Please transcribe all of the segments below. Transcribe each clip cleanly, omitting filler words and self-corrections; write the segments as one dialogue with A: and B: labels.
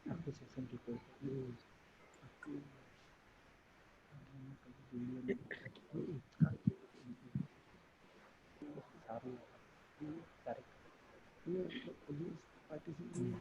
A: aku season gitu aku saru tarik ini parti sini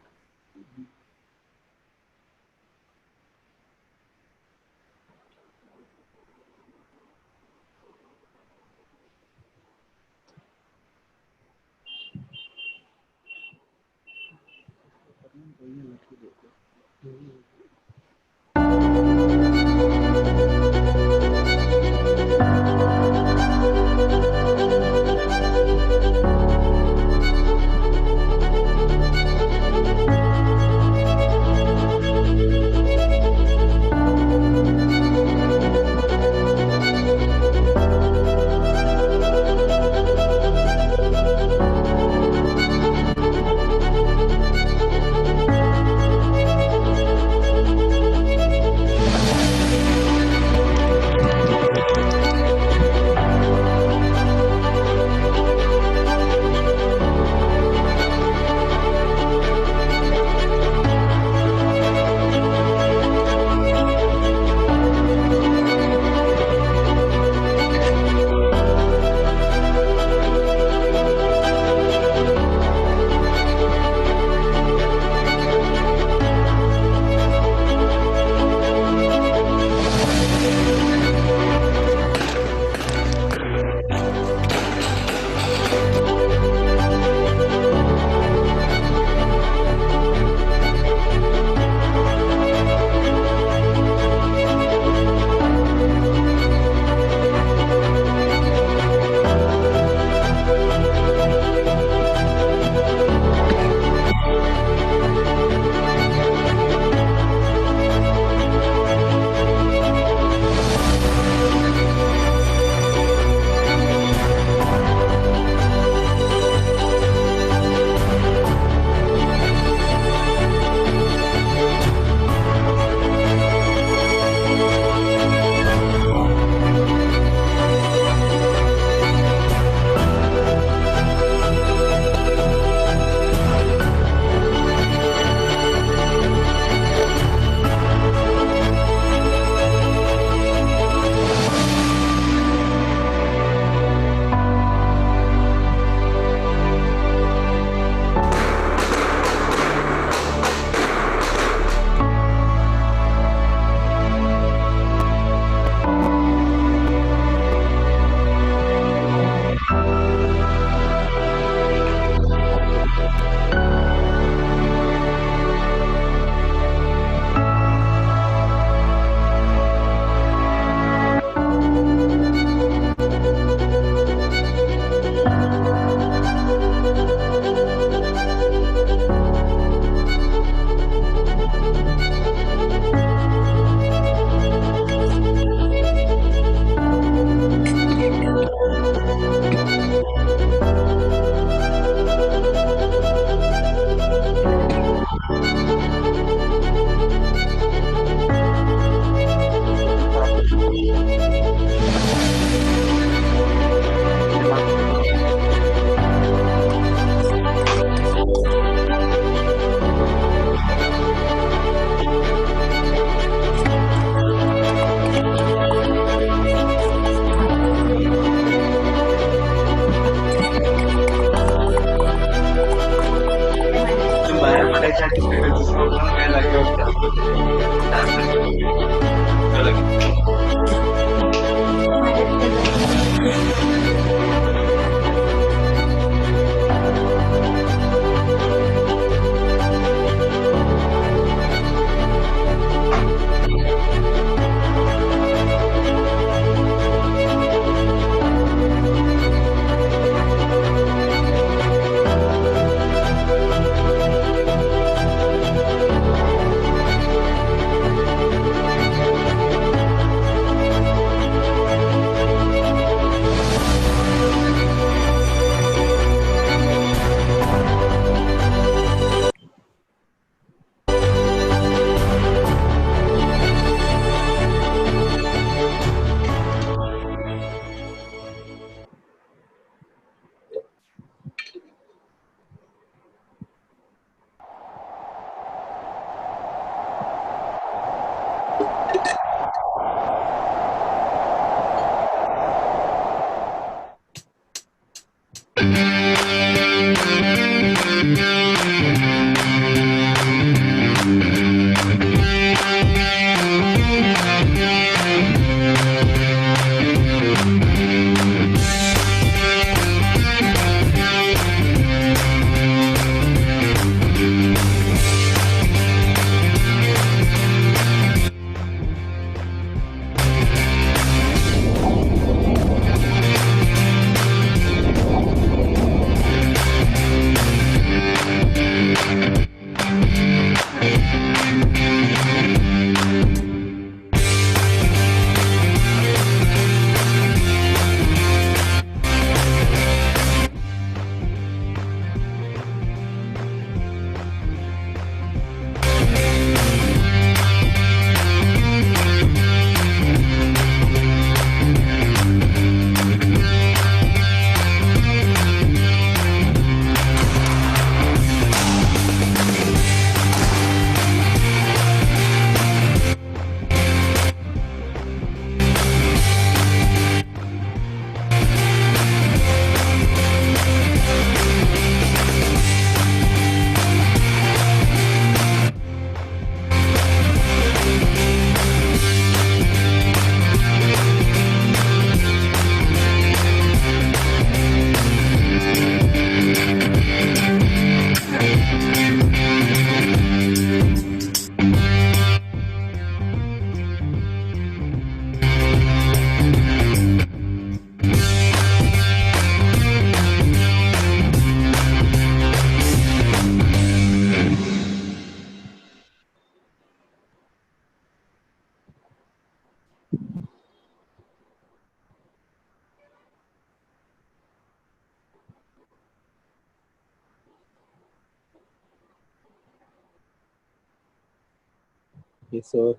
B: Okay, so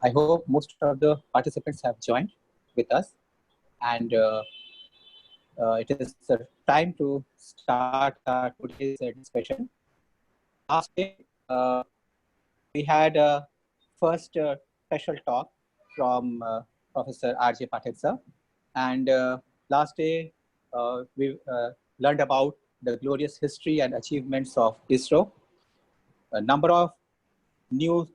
B: I hope most of the participants have joined with us, and it is time to start our today's discussion. Last day, we had a first special talk from Professor R.J. Patel sir, and last day we learned about the glorious history and achievements of ISRO. A number of new,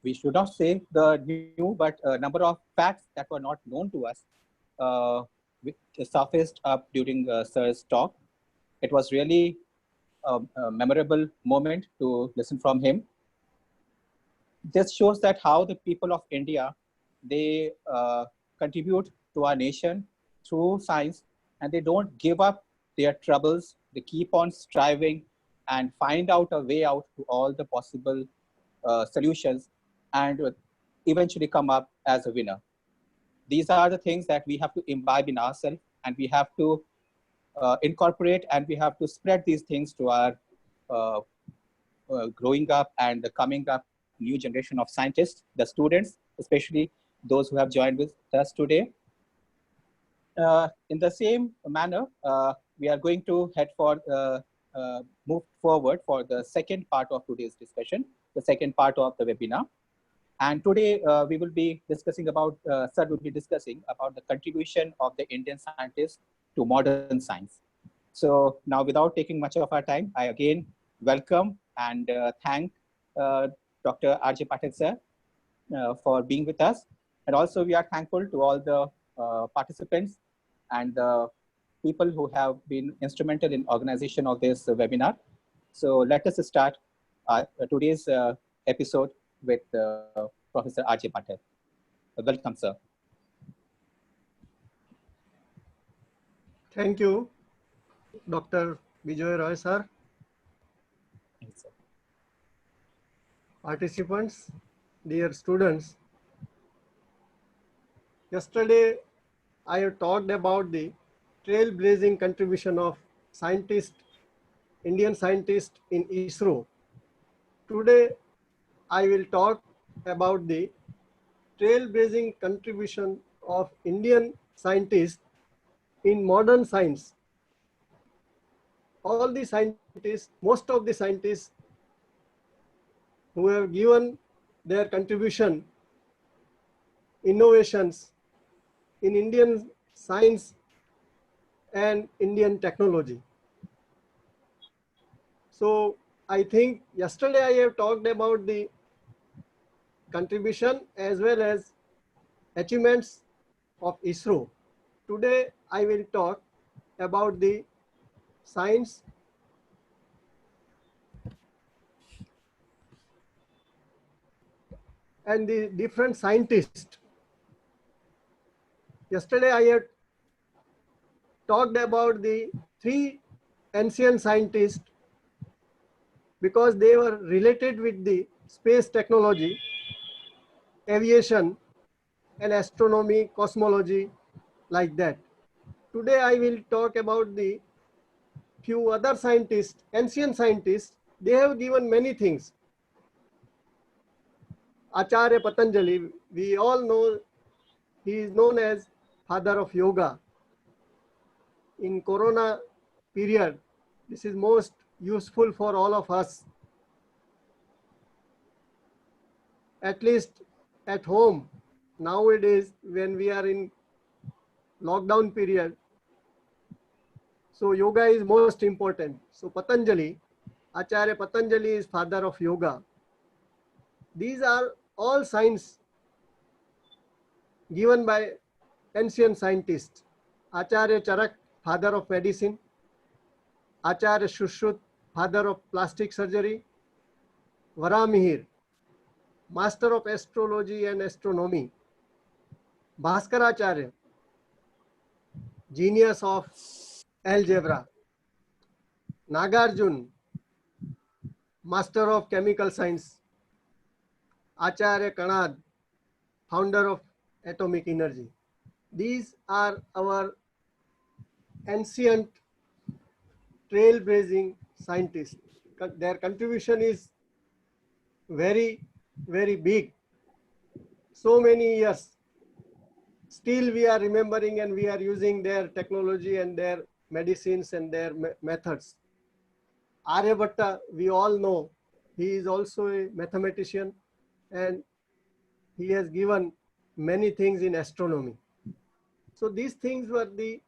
B: we should not say the new, but a number of facts that were not known to us uh, which surfaced up during Sir's talk. It was really a memorable moment to listen from him. This shows that how the people of India, they contribute to our nation through science, and they don't give up their troubles. They keep on striving and find out a way out to all the possible solutions, and eventually come up as a winner. These are the things that we have to imbibe in ourselves, and we have to incorporate, and we have to spread these things to our uh, growing up and the coming up new generation of scientists, the students, especially those who have joined with us today. In the same manner, we are going to move forward for the second part of today's discussion, the second part of the webinar. And today we will be discussing about, Sir will be discussing about the contribution of the Indian scientists to modern science. So now, without taking much of our time, I again welcome and thank Dr. R.J. Patel sir for being with us. And also we are thankful to all the participants and the people who have been instrumental in organization of this webinar. So let us start today's episode with Professor R.J. Patel. Welcome, sir.
C: Thank you, Dr. Bijoy Roy sir.
B: Thanks, sir.
C: Participants, dear students, yesterday I have talked about the trailblazing contribution of Indian scientists in ISRO. Today I will talk about the trailblazing contribution of Indian scientists in modern science. All the scientists, most of the scientists who have given their contribution, innovations in Indian science and Indian technology. So I think yesterday I have talked about the contribution as well as achievements of ISRO. Today I will talk about the science and the different scientists. Yesterday I had talked about the three ancient scientists because they were related with the space technology, aviation, and astronomy, cosmology, like that. Today I will talk about the few other scientists, ancient scientists. They have given many things. Acharya Patanjali, we all know he is known as father of yoga. In Corona period, this is most useful for all of us. At least at home, nowadays when we are in lockdown period, so yoga is most important. So Patanjali, Acharya Patanjali is father of yoga. These are all signs given by ancient scientists. Acharya Charak, father of medicine. Acharya Shushruta, father of plastic surgery. Varamihir, master of astrology and astronomy. Bhaskaracharya, genius of algebra. Nagarjun, master of chemical science. Acharya Kanad, founder of atomic energy. These are our ancient trailblazing scientists. Their contribution is very very big, so many years. Still we are remembering and we are using their technology and their medicines and their methods. Aryabhatta, we all know, he is also a mathematician and he has given many things in astronomy. So these things were the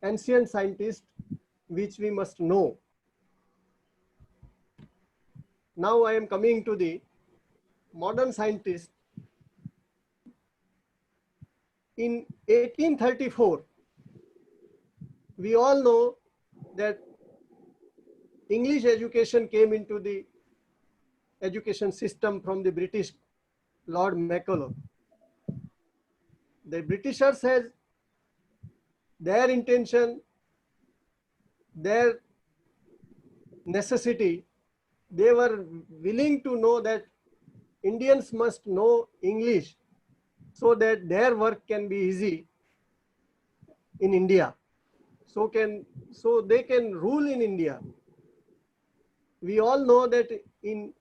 C: ancient scientists which we must know. Now I am coming to the modern scientists. In 1834, we all know that English education came into the education system from the British Lord Macaulay. The Britishers had their intention, their necessity. They were willing to know that Indians must know English so that their work can be easy in India. So they can rule in India. We all know that in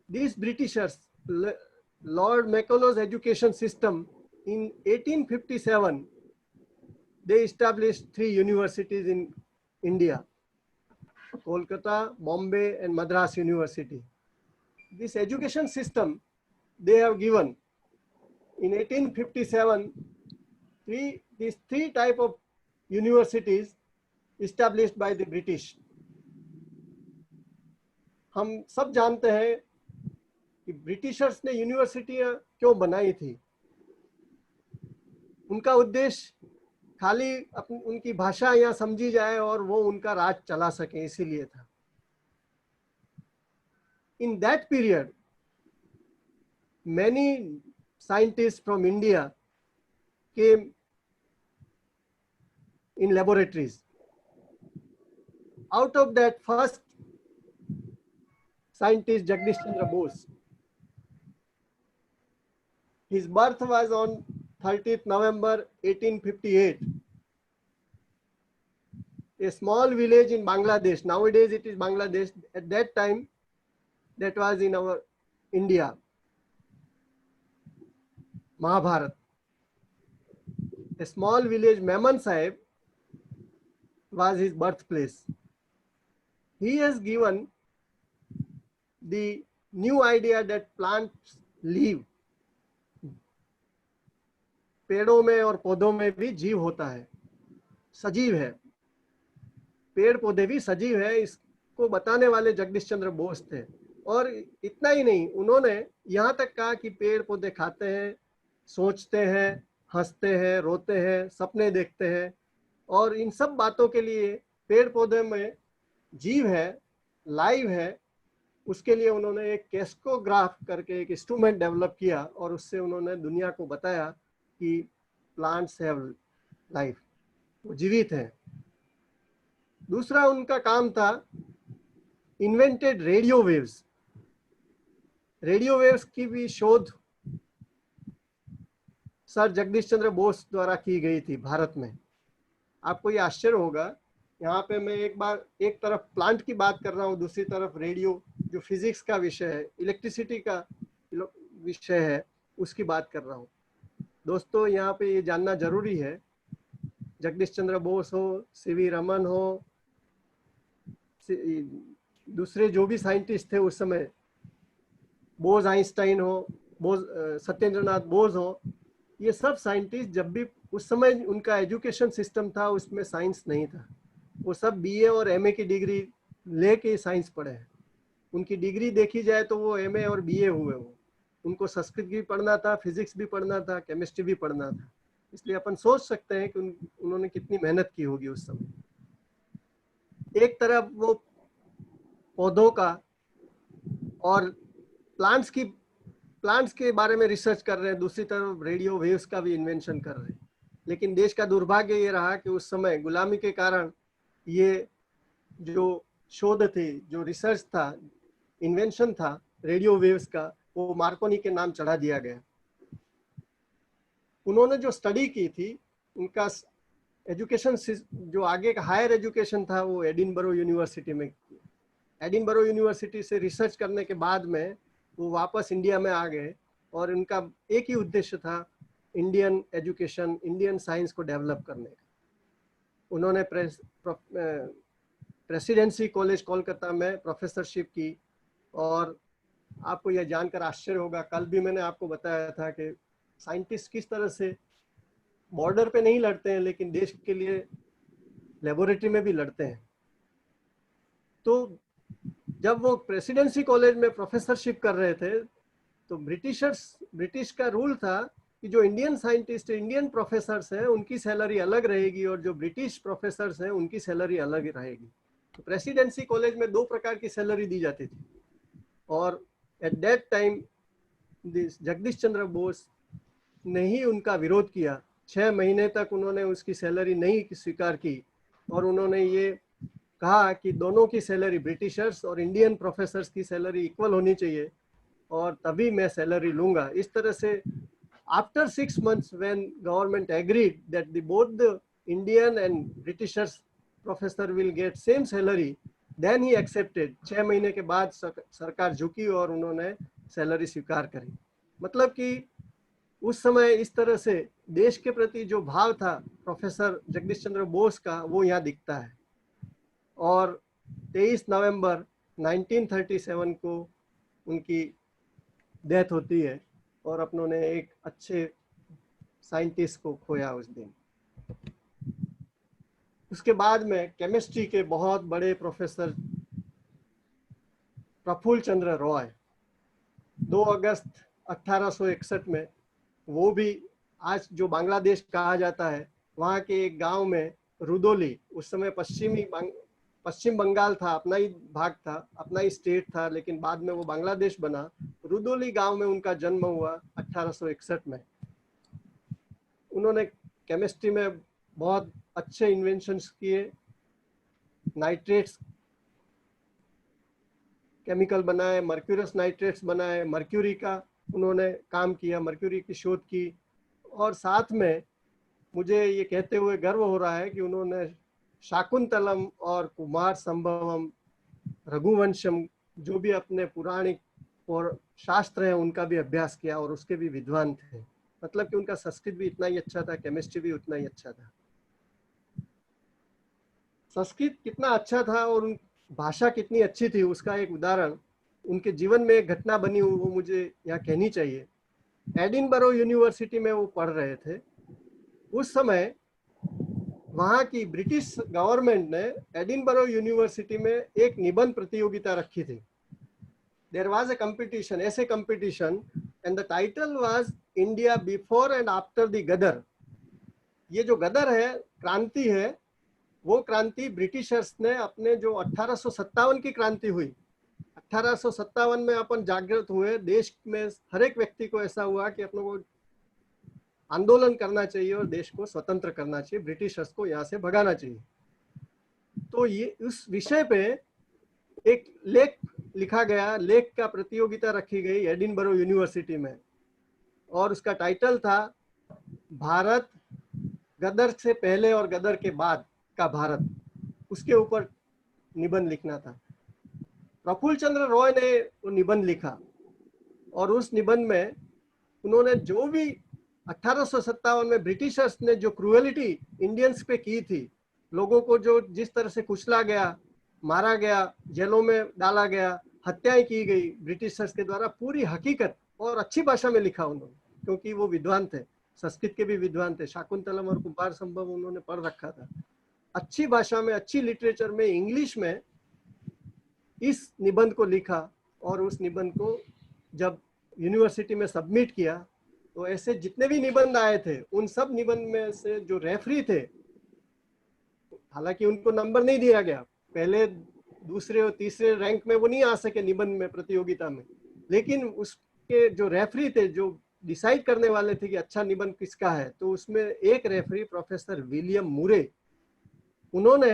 C: these Britishers, Lord Macaulay's education system, in 1857, they established 3 universities in India: Kolkata, Bombay, and Madras University. This education system they have given in 1857, these three type of universities established by the British. हम सब जानते हैं कि Britishers ने यूनिवर्सिटियां क्यों बनाई थी. उनका उद्देश्य खाली उनकी भाषा यहाँ समझी जाए और वो उनका राज चला सके, इसीलिए था. In that period, many scientists from India came in laboratories. Out of that, first scientist Jagdish Chandra Bose. His birth was on 30th November 1858. A small village in Bangladesh. Nowadays it is Bangladesh. At that time, that was in our India. Mahabharat. A small village, Memon Sahib, was his birthplace. He has given the new idea that plants live. पेड़ों में और पौधों में भी जीव होता है, सजीव है. पेड़ पौधे भी सजीव है, इसको बताने वाले जगदीश चंद्र बोस थे. और इतना ही नहीं, उन्होंने यहाँ तक कहा कि पेड़ पौधे खाते हैं, सोचते हैं, हंसते हैं, रोते हैं, सपने देखते हैं. और इन सब बातों के लिए पेड़ पौधे में जीव है, लाइव है, उसके लिए उन्होंने एक कैस्कोग्राफ करके एक इंस्ट्रूमेंट डेवलप किया और उससे उन्होंने दुनिया को बताया कि प्लांट्स हैव लाइफ, वो जीवित हैं. दूसरा उनका काम था invented radio waves. Radio waves की भी शोध सर जगदीश चंद्र बोस द्वारा की गई थी भारत में. आपको ये आश्चर्य होगा, यहाँ पे मैं एक तरफ प्लांट की बात कर रहा हूँ, दूसरी तरफ रेडियो जो फिजिक्स का विषय है, इलेक्ट्रिसिटी का विषय है, उसकी बात कर रहा हूँ. दोस्तों यहाँ पे ये जानना जरूरी है, जगदीश चंद्र बोस हो, सीवी रमन हो, दूसरे जो भी साइंटिस्ट थे उस समय, बोस आइंस्टाइन हो, बोस सत्येंद्रनाथ बोस हो, ये सब साइंटिस्ट जब भी उस समय उनका एजुकेशन सिस्टम था उसमें साइंस नहीं था. वो सब बीए और एमए की डिग्री लेके साइंस पढ़े हैं. उनकी डिग्री देखी जाए तो वो एमए और बीए हुए हो. उनको संस्कृत भी पढ़ना था, फिजिक्स भी पढ़ना था, केमिस्ट्री भी पढ़ना था. इसलिए अपन सोच सकते हैं कि उन्होंने कितनी मेहनत की होगी उस समय. एक तरफ वो पौधों का और प्लांट्स के बारे में रिसर्च कर रहे हैं, दूसरी तरफ रेडियो वेव्स का भी इन्वेंशन कर रहे हैं. लेकिन देश का दुर्भाग्य ये रहा कि उस समय गुलामी के कारण ये जो शोध थी, जो रिसर्च था, इन्वेंशन था रेडियो वेव्स का, वो मार्कोनी के नाम चढ़ा दिया गया. उन्होंने जो स्टडी की थी, उनका एजुकेशन जो आगे का हायर एजुकेशन था वो एडिनबरो यूनिवर्सिटी में किया. एडिनबरो यूनिवर्सिटी से रिसर्च करने के बाद में वो वापस इंडिया में आ गए और उनका एक ही उद्देश्य था, इंडियन एजुकेशन, इंडियन साइंस को डेवलप करने का। उन्होंने प्रेसिडेंसी कॉलेज कोलकाता में प्रोफेसरशिप की। और आपको यह जानकर आश्चर्य होगा, कल भी मैंने आपको बताया था कि साइंटिस्ट किस तरह से बॉर्डर पे नहीं लड़ते हैं लेकिन देश के लिए लेबोरेटरी में भी लड़ते हैं। तो जब वो प्रेसिडेंसी कॉलेज में प्रोफेसरशिप कर रहे थे तो ब्रिटिश का रूल था कि जो इंडियन साइंटिस्ट, इंडियन प्रोफेसर्स हैं, उनकी सैलरी अलग रहेगी और जो ब्रिटिश प्रोफेसर्स हैं उनकी सैलरी अलग रहेगी। तो प्रेसिडेंसी कॉलेज में 2 प्रकार की सैलरी दी जाती थी। और at that time Jagdish Chandra Bose ने ही उनका विरोध किया। 6 महीने तक उन्होंने उसकी सैलरी नहीं स्वीकार की और उन्होंने ये कहा कि दोनों की सैलरी, ब्रिटिशर्स और इंडियन प्रोफेसर्स की सैलरी इक्वल होनी चाहिए और तभी मैं सैलरी लूंगा। इस तरह से after 6 months when government agreed that both the Indian and Britishers professor will get same salary, then he accepted। 6 महीने के बाद सरकार झुकी और उन्होंने सैलरी स्वीकार करी। मतलब कि उस समय इस तरह से देश के प्रति जो भाव था प्रोफेसर जगदीश चंद्र बोस का, वो यहाँ दिखता है। और 23 नवंबर 1937 को उनकी डेथ होती है और अपनों ने एक अच्छे साइंटिस्ट को खोया उस दिन। उसके बाद में केमिस्ट्री के बहुत बड़े प्रोफेसर प्रफुल्ल चंद्र रॉय, 2 अगस्त 1861 में, वो भी आज जो बांग्लादेश कहा जाता है, वहाँ के एक गांव में रुदोली, उस समय पश्चिम बंगाल था, अपना ही भाग था, अपना ही स्टेट था, लेकिन बाद में वो बांग्लादेश बना। रुदोली गांव में उनका जन्म हुआ 1861 में। उन्होंने केमिस्ट्री में बहुत अच्छे इन्वेंशंस किए, नाइट्रेट्स केमिकल बनाए, मर्क्यूरस नाइट्रेट्स बनाए, मर्क्यूरी का उन्होंने काम किया, मर्क्यूरी की शोध की। और साथ में मुझे ये कहते हुए गर्व हो रहा है कि उन्होंने शाकुंतलम और कुमार संभवम, रघुवंशम, जो भी अपने पुराणिक और शास्त्र हैं उनका भी अभ्यास किया और उसके भी विद्वान थे। मतलब कि उनका संस्कृत भी इतना ही अच्छा था, केमिस्ट्री भी उतना ही अच्छा था। संस्कृत कितना अच्छा था और उन भाषा कितनी अच्छी थी, उसका एक उदाहरण उनके जीवन में एक घटना बनी, वो मुझे यहाँ कहनी चाहिए। एडिनबरो यूनिवर्सिटी में वो पढ़ रहे थे। उस समय वहाँ की ब्रिटिश गवर्नमेंट ने एडिनबरो यूनिवर्सिटी में एक निबंध प्रतियोगिता रखी थी। There was a competition, essay competition, and the title was India before and after the गदर। ये जो गदर है, क्रांति है, वो क्रांति ब्रिटिशर्स ने अपने जो 1857 की क्रांति हुई, 1857 में अपन जागृत हुए, देश में हर एक व्यक्ति को ऐसा हुआ कि अपनों को आंदोलन करना चाहिए और देश को स्वतंत्र करना चाहिए, ब्रिटिशर्स को यहाँ से भगाना चाहिए। तो ये उस विषय पे एक लेख लिखा गया, लेख का प्रतियोगिता रखी गई एडिनबरो यूनिवर्सिटी में, और उसका टाइटल था भारत गदर से पहले और गदर के बाद का भारत। उसके ऊपर निबंध लिखना था। प्रफुल्ल चंद्र रॉय ने वो निबंध लिखा और उस निबंध में उन्होंने जो भी 1857 में ब्रिटिशर्स ने जो क्रूएलिटी इंडियंस पे की थी, लोगों को जो जिस तरह से कुचला गया, मारा गया, जेलों में डाला गया, हत्याएं की गई ब्रिटिशर्स के द्वारा, पूरी हकीकत और अच्छी भाषा में लिखा उन्होंने, क्योंकि वो विद्वान थे, संस्कृत के भी विद्वान थे, शाकुंतलम और कुमार संभव उन्होंने पढ़ रखा था। अच्छी भाषा में, अच्छी लिटरेचर में, इंग्लिश में इस निबंध को लिखा और उस निबंध को जब यूनिवर्सिटी में सबमिट किया तो ऐसे जितने भी निबंध आए थे उन सब निबंध में से जो रेफरी थे, हालांकि उनको नंबर नहीं दिया गया, पहले दूसरे और तीसरे रैंक में वो नहीं आ सके निबंध में प्रतियोगिता में, लेकिन उसके जो रेफरी थे, जो डिसाइड करने वाले थे कि अच्छा निबंध किसका है, तो उसमें एक रेफरी प्रोफेसर विलियम मुरे, उन्होंने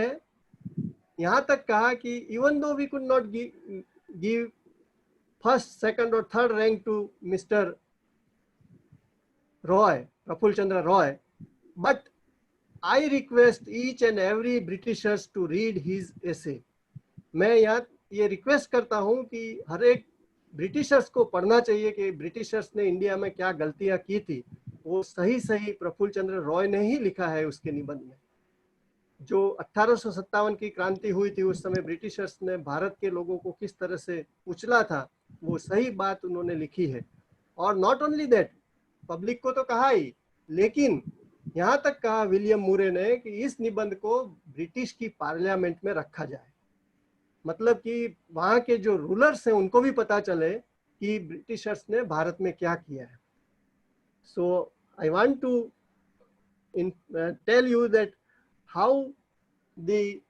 C: यहाँ तक कहा कि even though we could not give first, second और third rank to mister Roy, Prafulla Chandra Roy, but I request each and every Britishers to read his essay। मैं यहाँ ये रिक्वेस्ट करता हूँ कि हर एक ब्रिटिशर्स को पढ़ना चाहिए कि ब्रिटिशर्स ने इंडिया में क्या गलतियां की थी, वो सही सही प्रफुल्ल चंद्र रॉय ने ही लिखा है उसके निबंध में। जो 1857 की क्रांति हुई थी, उस समय ब्रिटिशर्स ने भारत के लोगों को किस तरह से उछला था, वो सही बात उन्होंने लिखी है। और नॉट ओनली दैट, पब्लिक को तो कहा ही, लेकिन यहाँ तक कहा विलियम मुरे ने कि इस निबंध को ब्रिटिश की पार्लियामेंट में रखा जाए, मतलब कि वहाँ के जो रूलर्स हैं उनको भी पता चले कि ब्रिटिशर्स ने भारत में क्या किया है। So I want to tell you that how the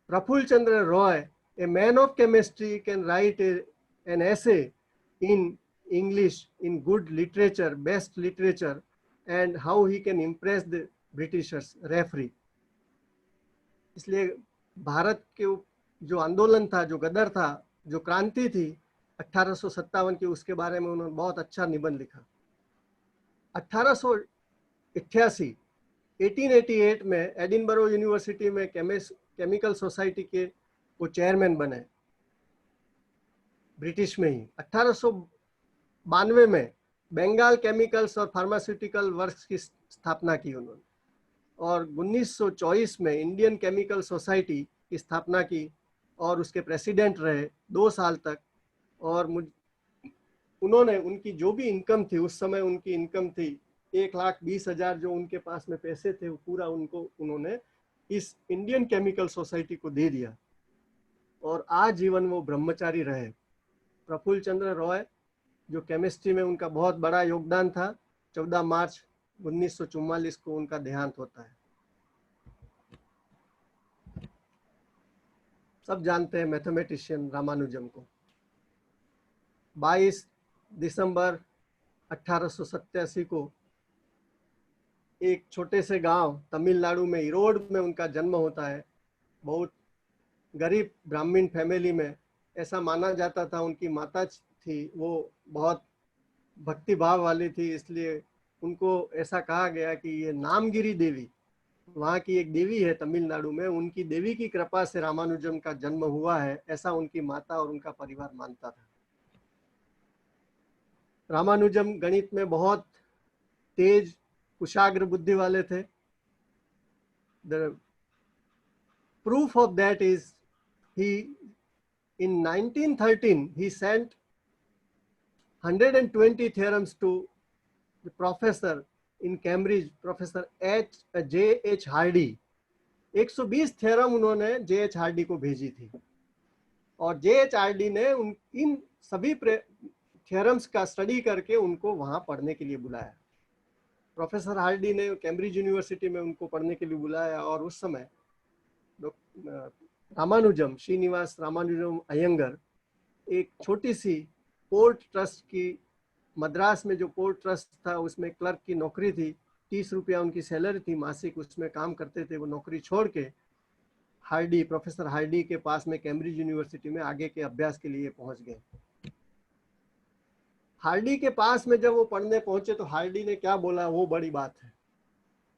C: Prafull Chandra Roy, a man of chemistry, can write an essay in English, in good literature, best literature, and how he can impress the Britishers, referee. इसलिए भारत के जो आंदोलन था, जो गदर था, जो क्रांति थी 1857 की, उसके बारे में उन्होंने बहुत अच्छा निबंध लिखा। 1888 में एडिनबरो यूनिवर्सिटी में केमिकल सोसाइटी के वो चेयरमैन बने, ब्रिटिश में ही। 1892 में बंगाल केमिकल्स और फार्मास्यूटिकल वर्क्स की स्थापना की उन्होंने, और 1924 में इंडियन केमिकल सोसाइटी की स्थापना की और उसके प्रेसिडेंट रहे 2 साल तक। और उन्होंने उनकी जो भी इनकम थी, उस समय उनकी इनकम थी 1,20,000, जो उनके पास में पैसे थे वो पूरा उन्होंने इस इंडियन केमिकल सोसाइटी को दे दिया, और आजीवन वो ब्रह्मचारी रहे। प्रफुल्ल चंद्र रॉय, जो केमिस्ट्री में उनका बहुत बड़ा योगदान था, 14 मार्च 1944 को उनका देहांत होता है। सब जानते हैं मैथमेटिशियन रामानुजम को। 22 दिसंबर 1887 को एक छोटे से गांव तमिलनाडु में ईरोड में उनका जन्म होता है। बहुत गरीब ब्राह्मण फैमिली में, ऐसा माना जाता था। उनकी माता थी, वो बहुत भक्ति भाव वाली थी, इसलिए उनको ऐसा कहा गया कि ये नामगिरी देवी, वहाँ की एक देवी है तमिलनाडु में, उनकी देवी की कृपा से रामानुजम का जन्म हुआ है, ऐसा उनकी माता और उनका परिवार मानता था। रामानुजम गणित में बहुत तेज कुशाग्र बुद्धि वाले थे। The proof of that is in 1913 he sent 120 theorems to the professor in Cambridge, Professor J.H. Hardy। 120 theorem उन्होंने J.H. हार्डी को भेजी थी, और J.H. हार्डी ने इन सभी थ्योरम्स का स्टडी करके उनको वहां पढ़ने के लिए बुलाया। प्रोफेसर हार्डी ने कैम्ब्रिज यूनिवर्सिटी में उनको पढ़ने के लिए बुलाया, और उस समय रामानुजम, श्रीनिवास रामानुजम अयंगर, एक छोटी सी पोर्ट ट्रस्ट की, मद्रास में जो पोर्ट ट्रस्ट था उसमें क्लर्क की नौकरी थी, 30 रुपया उनकी सैलरी थी मासिक, उसमें काम करते थे। वो नौकरी छोड़ के हार्डी, प्रोफेसर हार्डी के पास में कैम्ब्रिज यूनिवर्सिटी में आगे के अभ्यास के लिए पहुंच गए। हार्डी के पास में जब वो पढ़ने पहुंचे तो हार्डी ने क्या बोला, वो बड़ी बात है।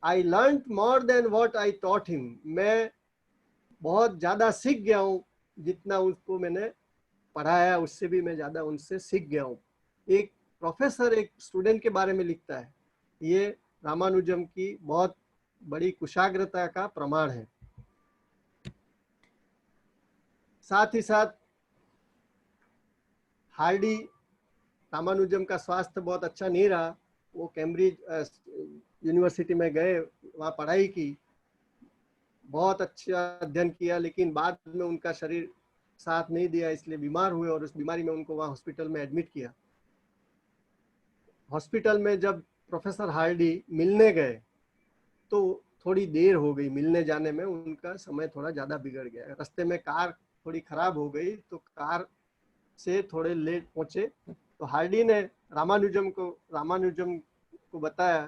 C: I learn more than what I taught him. मैं बहुत ज़्यादा सीख गया हूँ, जितना उसको मैंने पढ़ाया उससे भी मैं ज़्यादा उनसे सीख गया हूँ। एक प्रोफेसर एक स्टूडेंट के बारे में लिखता है, ये रामानुजम की बहुत बड़ी कुशाग्रता का प्रमाण है। साथ ही साथ हार्डी, रामानुजम का स्वास्थ्य बहुत अच्छा नहीं रहा, वो कैम्ब्रिज यूनिवर्सिटी में गए, वहाँ पढ़ाई की, बहुत अच्छा अध्ययन किया, लेकिन बाद में उनका शरीर साथ नहीं दिया, इसलिए बीमार हुए और उस बीमारी में उनको वहाँ हॉस्पिटल में एडमिट किया। हॉस्पिटल में जब प्रोफेसर हार्डी मिलने गए तो थोड़ी देर हो गई, मिलने जाने में उनका समय थोड़ा ज़्यादा बिगड़ गया। रास्ते में कार थोड़ी खराब हो गई तो कार से थोड़े लेट पहुँचे, तो हार्डी ने रामानुजम को बताया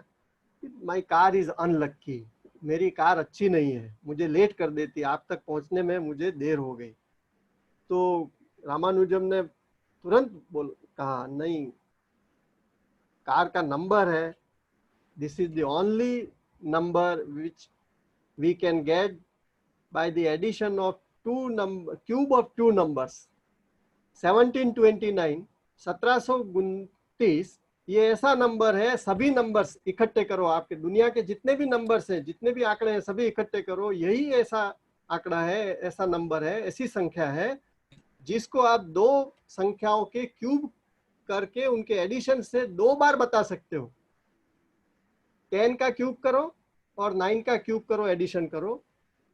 C: कि माई कार इज़ अनलक्की, मेरी कार अच्छी नहीं है, मुझे लेट कर देती, आप तक पहुंचने में मुझे देर हो गई। तो रामानुजम ने तुरंत कहा, नहीं, कार का नंबर है, this is the only number which we can get by the addition of cube of 2 numbers। 1729 1729 ये ऐसा नंबर है, सभी नंबर्स इकट्ठे करो, आपके दुनिया के जितने भी नंबर्स हैं, जितने भी आंकड़े हैं, सभी इकट्ठे करो, यही ऐसा आंकड़ा है, ऐसा नंबर है, ऐसी संख्या है जिसको आप दो संख्याओं के क्यूब करके उनके एडिशन से 2 बार बता सकते हो। 10 का क्यूब करो और 9 का क्यूब करो, एडिशन करो,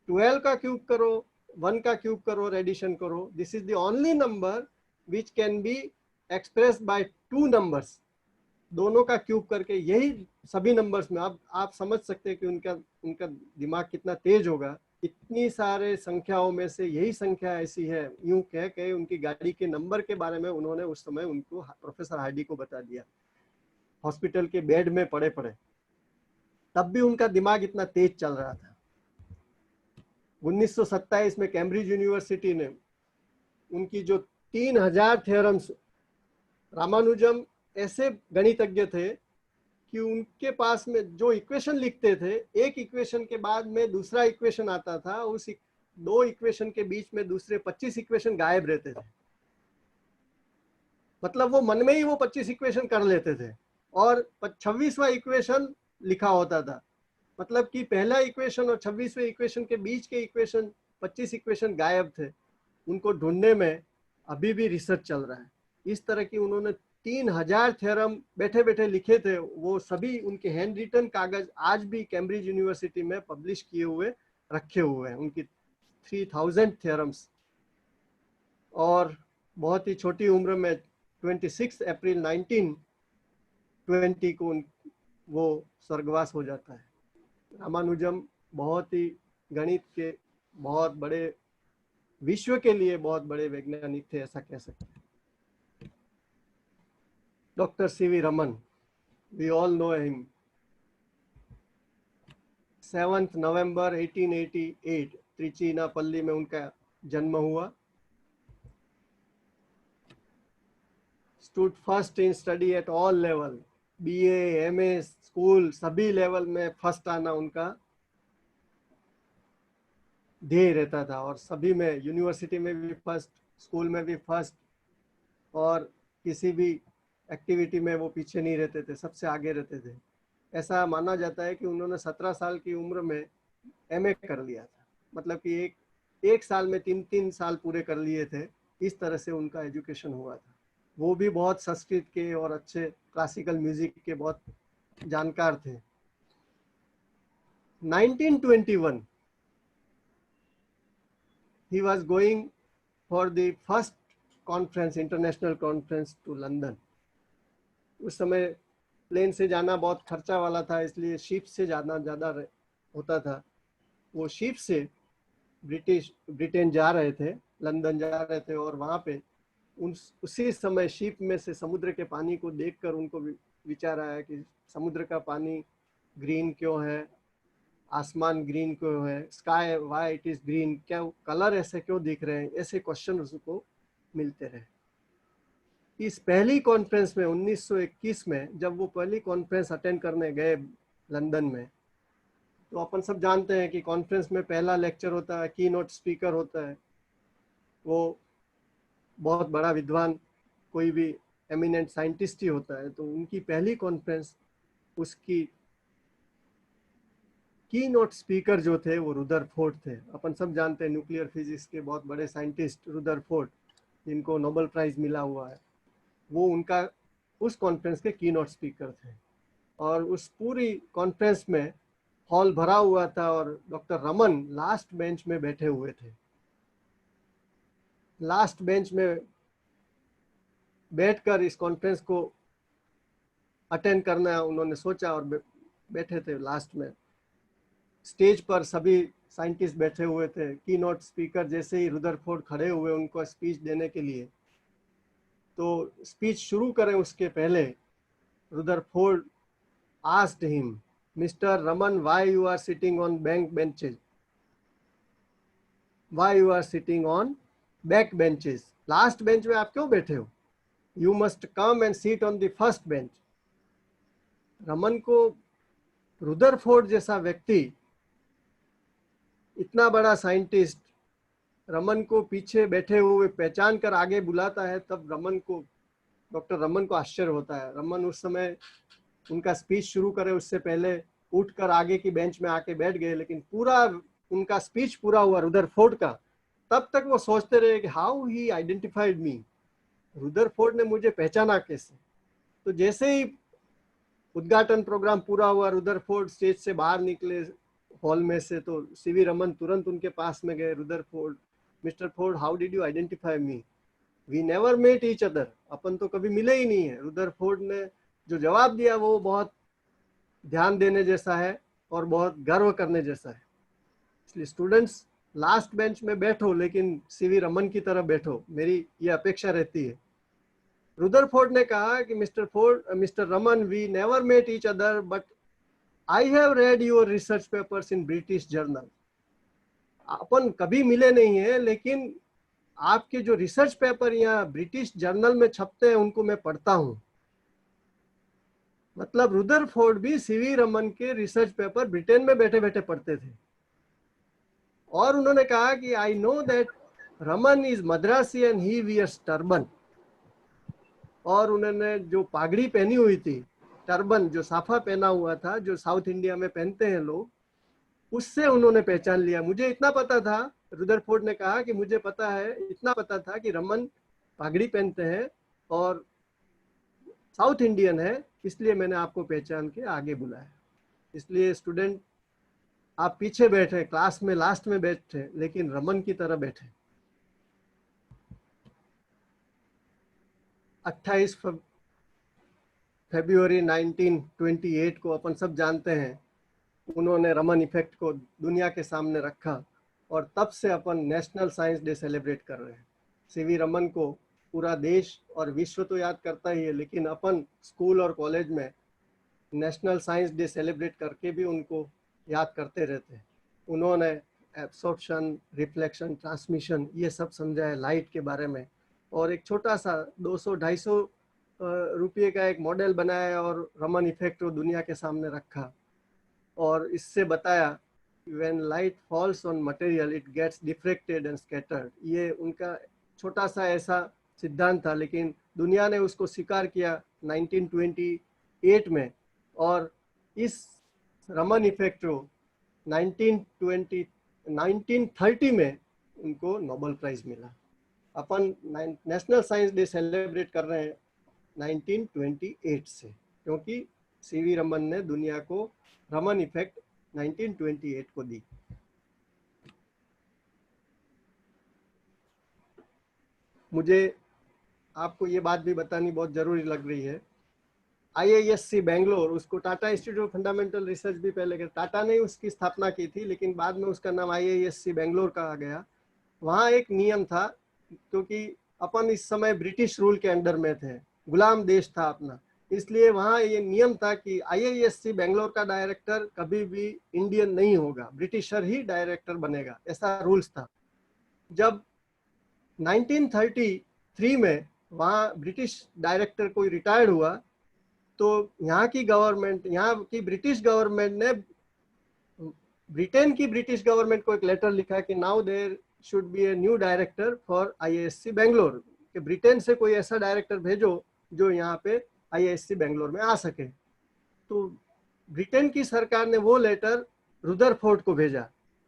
C: 12 का क्यूब करो, 1 का क्यूब करो और एडिशन करो। This is the only number which can be expressed by 2 numbers, दोनों का क्यूब करके, यही सभी नंबर्स में। आप समझ सकते हैं कि उनका दिमाग कितना तेज होगा। इतनी सारे संख्याओं में से यही संख्या ऐसी है, यूं कह के उनकी गाड़ी के नंबर के बारे में उन्होंने उस समय उनको प्रोफेसर हार्डी को बता दिया, हॉस्पिटल के बेड में पड़े पड़े। तब भी उनका दिमाग इतना तेज चल रहा था। 1927 में कैम्ब्रिज यूनिवर्सिटी ने उनकी जो 3000 थ्योरम्स, रामानुजम ऐसे गणितज्ञ थे कि उनके पास में जो इक्वेशन लिखते थे, एक इक्वेशन के बाद में दूसरा इक्वेशन आता था, उस 2 इक्वेशन के बीच में दूसरे 25 इक्वेशन गायब रहते थे। मतलब वो मन में ही वो 25 इक्वेशन कर लेते थे और 26वां इक्वेशन लिखा होता था। मतलब कि पहला इक्वेशन और 26वें इक्वेशन के बीच के इक्वेशन, 25 इक्वेशन गायब थे। उनको ढूंढने में अभी भी रिसर्च चल रहा है। इस तरह की उन्होंने 3000 थ्योरम बैठे बैठे लिखे थे। वो सभी उनके हैंड रिटन कागज आज भी कैम्ब्रिज यूनिवर्सिटी में पब्लिश किए हुए रखे हुए हैं, उनकी 3000 थ्योरम्स। और बहुत ही छोटी उम्र में 26 अप्रैल 1920 को वो स्वर्गवास हो जाता है। रामानुजम बहुत ही गणित के बहुत बड़े, विश्व के लिए बहुत बड़े वैज्ञानिक थे, ऐसा कह सकते हैं। Doctor CV Raman, we all know him. 7 नवंबर 1888 त्रिचिनापल्ली में उनका जन्म हुआ। Stood first in study at all level, BA, MA, school, सभी लेवल में फर्स्ट आना उनका ध्येय रहता था। और सभी में, यूनिवर्सिटी में भी फर्स्ट, स्कूल में भी फर्स्ट, और किसी भी एक्टिविटी में वो पीछे नहीं रहते थे, सबसे आगे रहते थे। ऐसा माना जाता है कि उन्होंने 17 साल की उम्र में एमए कर लिया था। मतलब कि एक साल में 3 साल पूरे कर लिए थे। इस तरह से उनका एजुकेशन हुआ था। वो भी बहुत संस्कृत के और अच्छे क्लासिकल म्यूजिक के बहुत जानकार थे। 1921 he was going for the first conference, international conference to London. उस समय प्लेन से जाना बहुत खर्चा वाला था, इसलिए शिप से जाना ज़्यादा होता था। वो शिप से ब्रिटेन जा रहे थे, लंदन जा रहे थे। और वहाँ पे उसी समय शिप में से समुद्र के पानी को देखकर उनको विचार आया कि समुद्र का पानी ग्रीन क्यों है, आसमान ग्रीन क्यों है, sky why it is green, क्या कलर ऐसे क्यों दिख रहे हैं, ऐसे क्वेश्चन उसको मिलते रहे। इस पहली कॉन्फ्रेंस में 1921 में जब वो पहली कॉन्फ्रेंस अटेंड करने गए लंदन में, तो अपन सब जानते हैं कि कॉन्फ्रेंस में पहला लेक्चर होता है, की नोट स्पीकर होता है, वो बहुत बड़ा विद्वान, कोई भी एमिनेंट साइंटिस्ट ही होता है। तो उनकी पहली कॉन्फ्रेंस, उसकी की नोट स्पीकर जो थे वो रुदरफोर्ड थे। अपन सब जानते हैं न्यूक्लियर फिजिक्स के बहुत बड़े साइंटिस्ट रुदरफोर्ड, जिनको नोबेल प्राइज मिला हुआ है। वो उनका उस कॉन्फ्रेंस के की नोट स्पीकर थे। और उस पूरी कॉन्फ्रेंस में हॉल भरा हुआ था और डॉक्टर रमन लास्ट बेंच में बैठे हुए थे। लास्ट बेंच में बैठकर इस कॉन्फ्रेंस को अटेंड करना उन्होंने सोचा और बैठे थे लास्ट में। स्टेज पर सभी साइंटिस्ट बैठे हुए थे। की नोट स्पीकर जैसे ही रुदरफोर्ड खड़े हुए उनको स्पीच देने के लिए, तो स्पीच शुरू करें उसके पहले Rutherford asked him, Mr. Raman, why you are sitting on bank benches? Why you are sitting on back benches? Last bench में आप क्यों बैठे हो? You must come and sit on the first bench. Raman को रुदरफोर्ड जैसा व्यक्ति, इतना बड़ा साइंटिस्ट, रमन को पीछे बैठे हुए पहचान कर आगे बुलाता है, तब डॉक्टर रमन को आश्चर्य होता है। रमन उस समय उनका स्पीच शुरू करे उससे पहले उठकर आगे की बेंच में आके बैठ गए, लेकिन पूरा उनका स्पीच पूरा हुआ रुदरफोर्ड का, तब तक वो सोचते रहे कि how he identified me, Rutherford ने मुझे पहचाना कैसे। तो जैसे ही उद्घाटन प्रोग्राम पूरा हुआ, रुदरफोर्ड स्टेज से बाहर निकले हॉल में से, तो सीवी रमन तुरंत उनके पास में गए। Rutherford, mister Ford, how did you identify me, we never met each other, अपन तो कभी मिले ही नहीं है। रुदरफोर्ड ने जो जवाब दिया वो बहुत ध्यान देने जैसा है और बहुत गर्व करने जैसा है। इसलिए स्टूडेंट्स लास्ट बेंच में बैठो, लेकिन सीवी रमन की तरफ बैठो, मेरी ये अपेक्षा रहती है। रुदरफोर्ड ने कहा कि mister Raman, we never met each other, but I have read your research papers in British journal. अपन कभी मिले नहीं है, लेकिन आपके जो रिसर्च पेपर यहाँ ब्रिटिश जर्नल में छपते हैं उनको मैं पढ़ता हूँ। मतलब रुदरफोर्ड भी सीवी रमन के रिसर्च पेपर ब्रिटेन में बैठे बैठे पढ़ते थे। और उन्होंने कहा कि I know that Raman is Madrasi and he wears turban. और उन्होंने जो पागड़ी पहनी हुई थी, टर्बन जो साफा पहना हुआ था, जो साउथ इंडिया में पहनते हैं लोग, उससे उन्होंने पहचान लिया। मुझे इतना पता था, रुदरफोर्ड ने कहा कि मुझे पता है, इतना पता था कि रमन पागड़ी पहनते हैं और साउथ इंडियन है, इसलिए मैंने आपको पहचान के आगे बुलाया। इसलिए स्टूडेंट आप पीछे बैठे, क्लास में लास्ट में बैठे, लेकिन रमन की तरह बैठे। 28 फरवरी 1928 को अपन सब जानते हैं, उन्होंने रमन इफेक्ट को दुनिया के सामने रखा और तब से अपन नेशनल साइंस डे सेलिब्रेट कर रहे हैं। सीवी रमन को पूरा देश और विश्व तो याद करता ही है, लेकिन अपन स्कूल और कॉलेज में नेशनल साइंस डे सेलिब्रेट करके भी उनको याद करते रहते हैं। उन्होंने एब्सॉर्प्शन, रिफ्लेक्शन, ट्रांसमिशन, ये सब समझाया लाइट के बारे में, और एक छोटा सा 200-250 रुपये का एक मॉडल बनाया और रमन इफेक्ट को दुनिया के सामने रखा और इससे बताया when light falls on material it gets diffracted and scattered। ये उनका छोटा सा ऐसा सिद्धांत था, लेकिन दुनिया ने उसको स्वीकार किया 1928 में, और इस रमन इफेक्ट को 1930 में उनको नोबेल प्राइज मिला। अपन नेशनल साइंस डे सेलिब्रेट कर रहे हैं 1928 से, क्योंकि सीवी रमन ने दुनिया को रमन इफेक्ट 1928 को दी। मुझे आपको ये बात भी बतानी बहुत जरूरी लग रही है। IISc बेंगलोर, उसको Tata institute of fundamental research भी पहले कर, टाटा ने उसकी स्थापना की थी, लेकिन बाद में उसका नाम IISc बेंगलोर कहा गया। वहाँ एक नियम था, क्योंकि अपन इस समय ब्रिटिश रूल के अंडर में थे, गुलाम देश था अपना, इसलिए वहाँ ये नियम था कि IISc बेंगलोर का डायरेक्टर कभी भी इंडियन नहीं होगा, ब्रिटिशर ही डायरेक्टर बनेगा, ऐसा रूल्स था। जब 1933 में वहाँ ब्रिटिश डायरेक्टर कोई रिटायर्ड हुआ, तो यहाँ की गवर्नमेंट, यहाँ की ब्रिटिश गवर्नमेंट ने ब्रिटेन की ब्रिटिश गवर्नमेंट को एक लेटर लिखा कि now there should be a new director for IISc Bangalore, कि ब्रिटेन से कोई ऐसा डायरेक्टर भेजो जो यहाँ पे IISc बेंगलोर में आ सके। तो ब्रिटेन की सरकार ने वो लेटर रुदरफोर्ड को भेजा,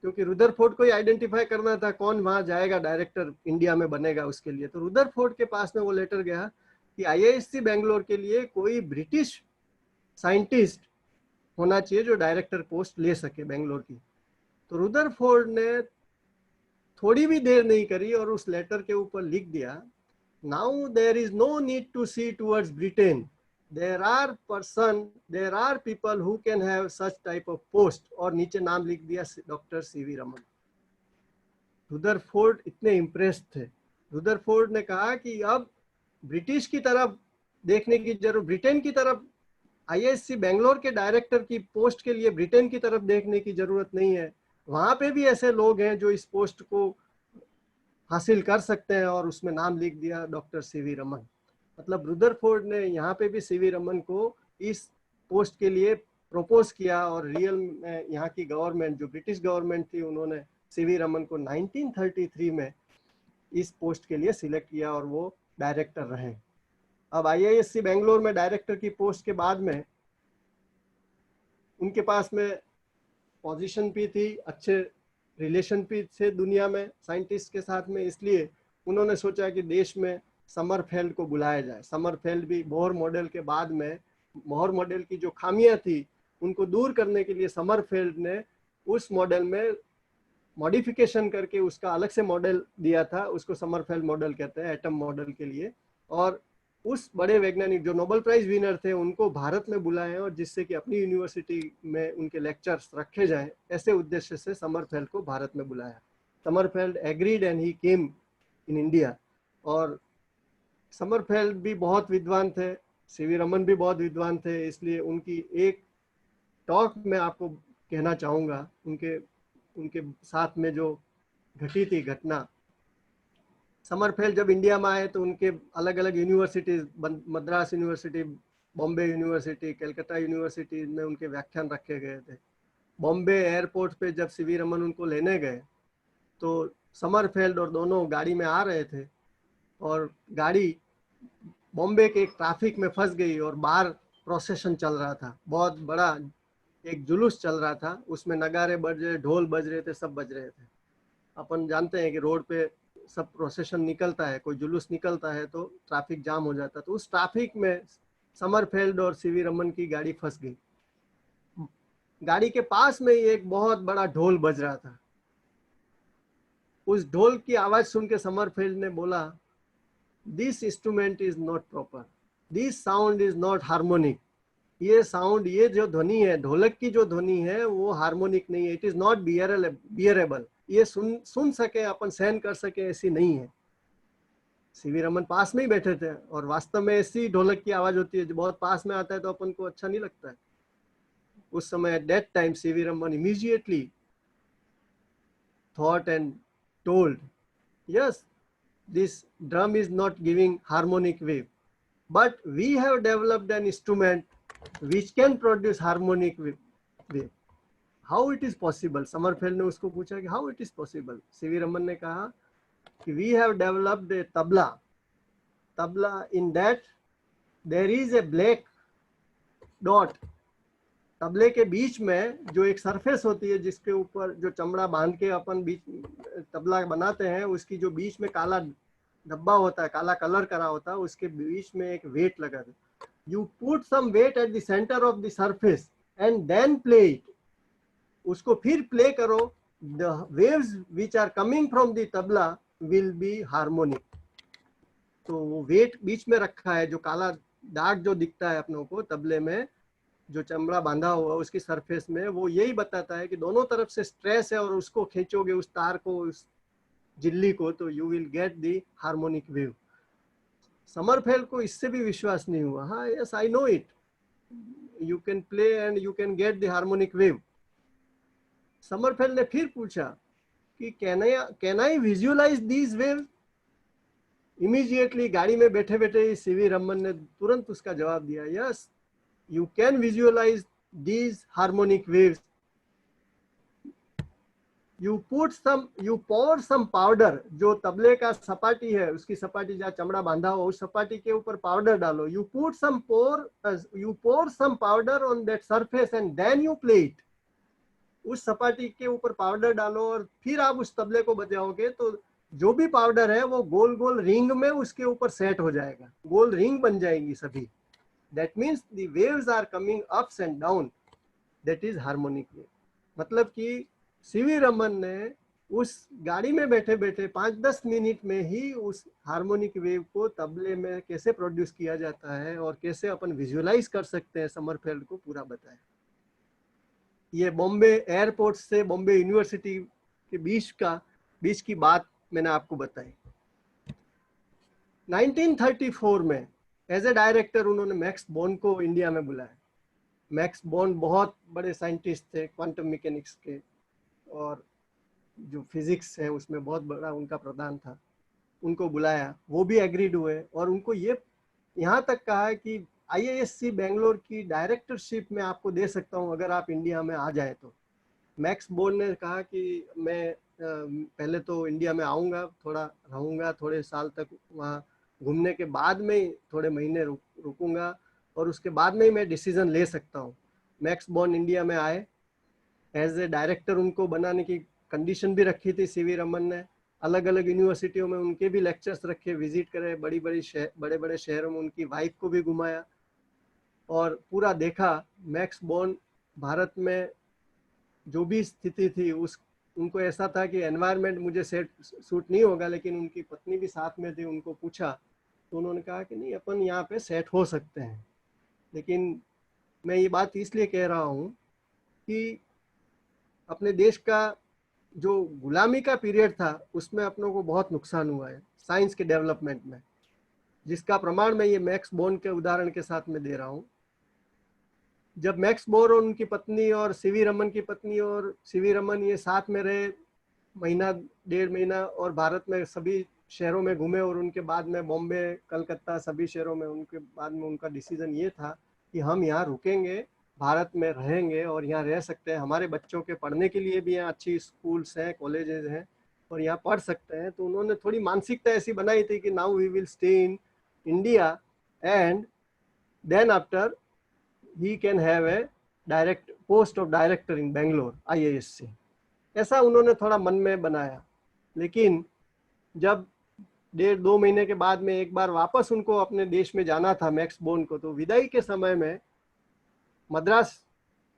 C: क्योंकि रुदरफोर्ड को ही आइडेंटिफाई करना था कौन वहाँ जाएगा, डायरेक्टर इंडिया में बनेगा उसके लिए। तो रुदरफोर्ड के पास में वो लेटर गया कि IISc बेंगलोर के लिए कोई ब्रिटिश साइंटिस्ट होना चाहिए जो डायरेक्टर पोस्ट ले सके बेंगलोर की। तो रुदरफोर्ड ने थोड़ी भी देर नहीं करी और उस लेटर के ऊपर लिख दिया, now there is no need to see towards Britain, there are people who can have such type of post, और नीचे नाम लिख दिया डॉक्टर सीवी रमन। रुदरफोर्ड इतने इम्प्रेस्ड थे। रुदरफोर्ड ने कहा कि अब ब्रिटिश की तरफ देखने की जरूरत, ब्रिटेन की तरफ IISc बेंगलोर के डायरेक्टर की पोस्ट के लिए ब्रिटेन की तरफ देखने की जरूरत नहीं है, वहां पे भी ऐसे लोग हैं जो इस पोस्ट को हासिल कर सकते हैं, और उसमें नाम लिख दिया डॉक्टर सीवी रमन। मतलब रुदरफोर्ड ने यहाँ पे भी सीवी रमन को इस पोस्ट के लिए प्रपोज किया, और रियल में यहाँ की गवर्नमेंट, जो ब्रिटिश गवर्नमेंट थी, उन्होंने सीवी रमन को 1933 में इस पोस्ट के लिए सिलेक्ट किया और वो डायरेक्टर रहे। अब IISc बेंगलोर में डायरेक्टर की पोस्ट के बाद में उनके पास में पोजीशन भी थी, अच्छे रिलेशन भी थे दुनिया में साइंटिस्ट के साथ में, इसलिए उन्होंने सोचा कि देश में समरफेल्ड को बुलाया जाए। समरफेल्ड भी बोहर मॉडल के बाद में, बोहर मॉडल की जो खामियां थी उनको दूर करने के लिए समरफेल्ड ने उस मॉडल में मॉडिफिकेशन करके उसका अलग से मॉडल दिया था, उसको समरफेल्ड मॉडल कहते हैं एटम मॉडल के लिए। और उस बड़े वैज्ञानिक जो नोबेल प्राइज विनर थे उनको भारत में बुलाए और जिससे कि अपनी यूनिवर्सिटी में उनके लेक्चर्स रखे जाएं, ऐसे उद्देश्य से समरफेल्ड को भारत में बुलाया। Sommerfeld agreed and he came in India. और समरफेल्ड भी बहुत विद्वान थे, सीवी रमन भी बहुत विद्वान थे, इसलिए उनकी एक टॉक में आपको कहना चाहूँगा उनके साथ में जो घटी थी घटना। समरफेल्ड जब इंडिया में आए तो उनके अलग अलग universities, Madras university, Bombay university, Calcutta university में उनके व्याख्यान रखे गए थे। बॉम्बे एयरपोर्ट पे जब सीवी रमन उनको लेने गए तो समरफेल्ड और दोनों गाड़ी में आ रहे थे और गाड़ी बॉम्बे के एक ट्रैफिक में फंस गई और बाहर प्रोसेशन चल रहा था, बहुत बड़ा एक जुलूस चल रहा था, उसमें नगारे बज रहे, ढोल बज रहे थे, सब बज रहे थे। अपन जानते हैं कि रोड पे सब प्रोसेशन निकलता है, कोई जुलूस निकलता है तो ट्रैफिक जाम हो जाता है। तो उस ट्रैफिक में समरफेल्ड और सीवी रमन की गाड़ी फंस गई। गाड़ी के पास में ही एक बहुत बड़ा ढोल बज रहा था। उस ढोल की आवाज सुन के समरफेल्ड ने बोला, this instrument is not proper, this sound is not harmonic. ये साउंड, ये जो ध्वनि है, ढोलक की जो ध्वनि है वो हार्मोनिक नहीं है, इट इज नॉट बियरेबल। ये सुन सके, अपन सहन कर सके ऐसी नहीं है। सीवी रमन पास में ही बैठे थे और वास्तव में ऐसी ढोलक की आवाज होती है जो बहुत पास में आता है तो अपन को अच्छा नहीं लगता है। उस समय at that time CV Raman immediately thought and told, yes, this drum is not giving harmonic wave, but we have developed an instrument which can produce harmonic wave. How it is possible? समरफेल्ड ने उसको पूछा कि how it is possible? CV Raman ने कहा कि we have developed a tabla in that there is a black dot. तबले के बीच में जो एक सरफेस होती है जिसके ऊपर जो चमड़ा बांध के अपन बीच तबला बनाते हैं, उसकी जो बीच में काला डब्बा होता है, काला कलर करा होता है, उसके बीच में एक वेट लगा था। You put some weight at the centre of the surface and then play it. उसको फिर प्ले करो, the waves which are coming from the tabla will be harmonic. तो वो वेट बीच में रखा है, जो काला दाग जो दिखता है अपनों को तबले में, जो चमड़ा बांधा हुआ उसकी सरफेस में, वो यही बताता है कि दोनों तरफ से स्ट्रेस है और उसको खींचोगे उस तार को, उस जिल्ली को, तो you will get the harmonic wave. Sommerfeld को इससे भी विश्वास नहीं हुआ। हाँ, yes, I know it, you can play and you can get the harmonic wave. Sommerfeld ने फिर पूछा कि can I visualise these wave. Immediately गाड़ी में बैठे बैठे सीवी रमन ने तुरंत उसका जवाब दिया, yes, you can visualize these harmonic waves. You pour some powder, जो तबले का सपाटी है, उसकी सपाटी जहाँ चमड़ा बांधा हो, उस सपाटी के ऊपर पाउडर डालो। You pour some powder on that surface and then you play it. उस सपाटी के ऊपर पाउडर डालो और फिर आप उस तबले को बजाओगे तो जो भी पाउडर है वो गोल गोल रिंग में उसके ऊपर सेट हो जाएगा, गोल रिंग बन जाएगी सभी। That means the waves are coming ups and down. That is harmonic wave. मतलब कि सीवी रमन ने उस गाड़ी में बैठे बैठे 5-10 मिनट में ही उस हार्मोनिक वेव को तबले में कैसे प्रोड्यूस किया जाता है और कैसे अपन विजुअलाइज कर सकते हैं, समरफेल्ड को पूरा बताया। ये बॉम्बे एयरपोर्ट से बॉम्बे यूनिवर्सिटी के बीच की बात मैंने आपको बताई। 1934 में एज ए डायरेक्टर उन्होंने मैक्स बोर्न को इंडिया में बुलाया। मैक्स बोर्न बहुत बड़े साइंटिस्ट थे क्वांटम मैकेनिक्स के, और जो फिजिक्स है उसमें बहुत बड़ा उनका प्रदान था। उनको बुलाया, वो भी एग्रीड हुए और उनको ये यहाँ तक कहा कि IISc बेंगलोर की डायरेक्टरशिप में आपको दे सकता हूँ अगर आप इंडिया में आ जाए तो। मैक्स बोर्न ने कहा कि मैं पहले तो इंडिया में आऊँगा, थोड़ा रहूँगा, थोड़े साल तक वहाँ घूमने के बाद में ही थोड़े महीने रुकूंगा और उसके बाद में ही मैं डिसीजन ले सकता हूँ। मैक्स बॉर्न इंडिया में आए, एज ए डायरेक्टर उनको बनाने की कंडीशन भी रखी थी सीवी रमन ने। अलग अलग यूनिवर्सिटियों में उनके भी लेक्चर्स रखे, विजिट करे, बड़े बड़े शहरों में उनकी वाइफ को भी घुमाया और पूरा देखा। मैक्स बॉर्न भारत में जो भी स्थिति थी उनको ऐसा था कि एनवायरनमेंट मुझे सूट नहीं होगा, लेकिन उनकी पत्नी भी साथ में थी, उनको पूछा तो उन्होंने कहा कि नहीं, अपन यहाँ पे सेट हो सकते हैं। लेकिन मैं ये बात इसलिए कह रहा हूँ कि अपने देश का जो गुलामी का पीरियड था उसमें अपनों को बहुत नुकसान हुआ है साइंस के डेवलपमेंट में, जिसका प्रमाण मैं ये मैक्स बॉर्न के उदाहरण के साथ में दे रहा हूँ। जब मैक्स बोर और उनकी पत्नी और सीवी रमन की पत्नी और सीवी रमन ये साथ में रहे महीना 1.5 महीना और भारत में सभी शहरों में घूमे और उनके बाद में बॉम्बे, कलकत्ता सभी शहरों में उनके बाद में उनका डिसीजन ये था कि हम यहाँ रुकेंगे, भारत में रहेंगे और यहाँ रह सकते हैं, हमारे बच्चों के पढ़ने के लिए भी यहाँ अच्छी स्कूल्स हैं, कॉलेजेस हैं और यहाँ पढ़ सकते हैं। तो उन्होंने थोड़ी मानसिकता ऐसी बनाई थी कि now we will stay in India and then after he can have a direct post of director in Bangalore IIS से, ऐसा उन्होंने थोड़ा मन में बनाया। लेकिन जब 1.5-2 महीने के बाद में एक बार वापस उनको अपने देश में जाना था मैक्स बॉर्न को, तो विदाई के समय में मद्रास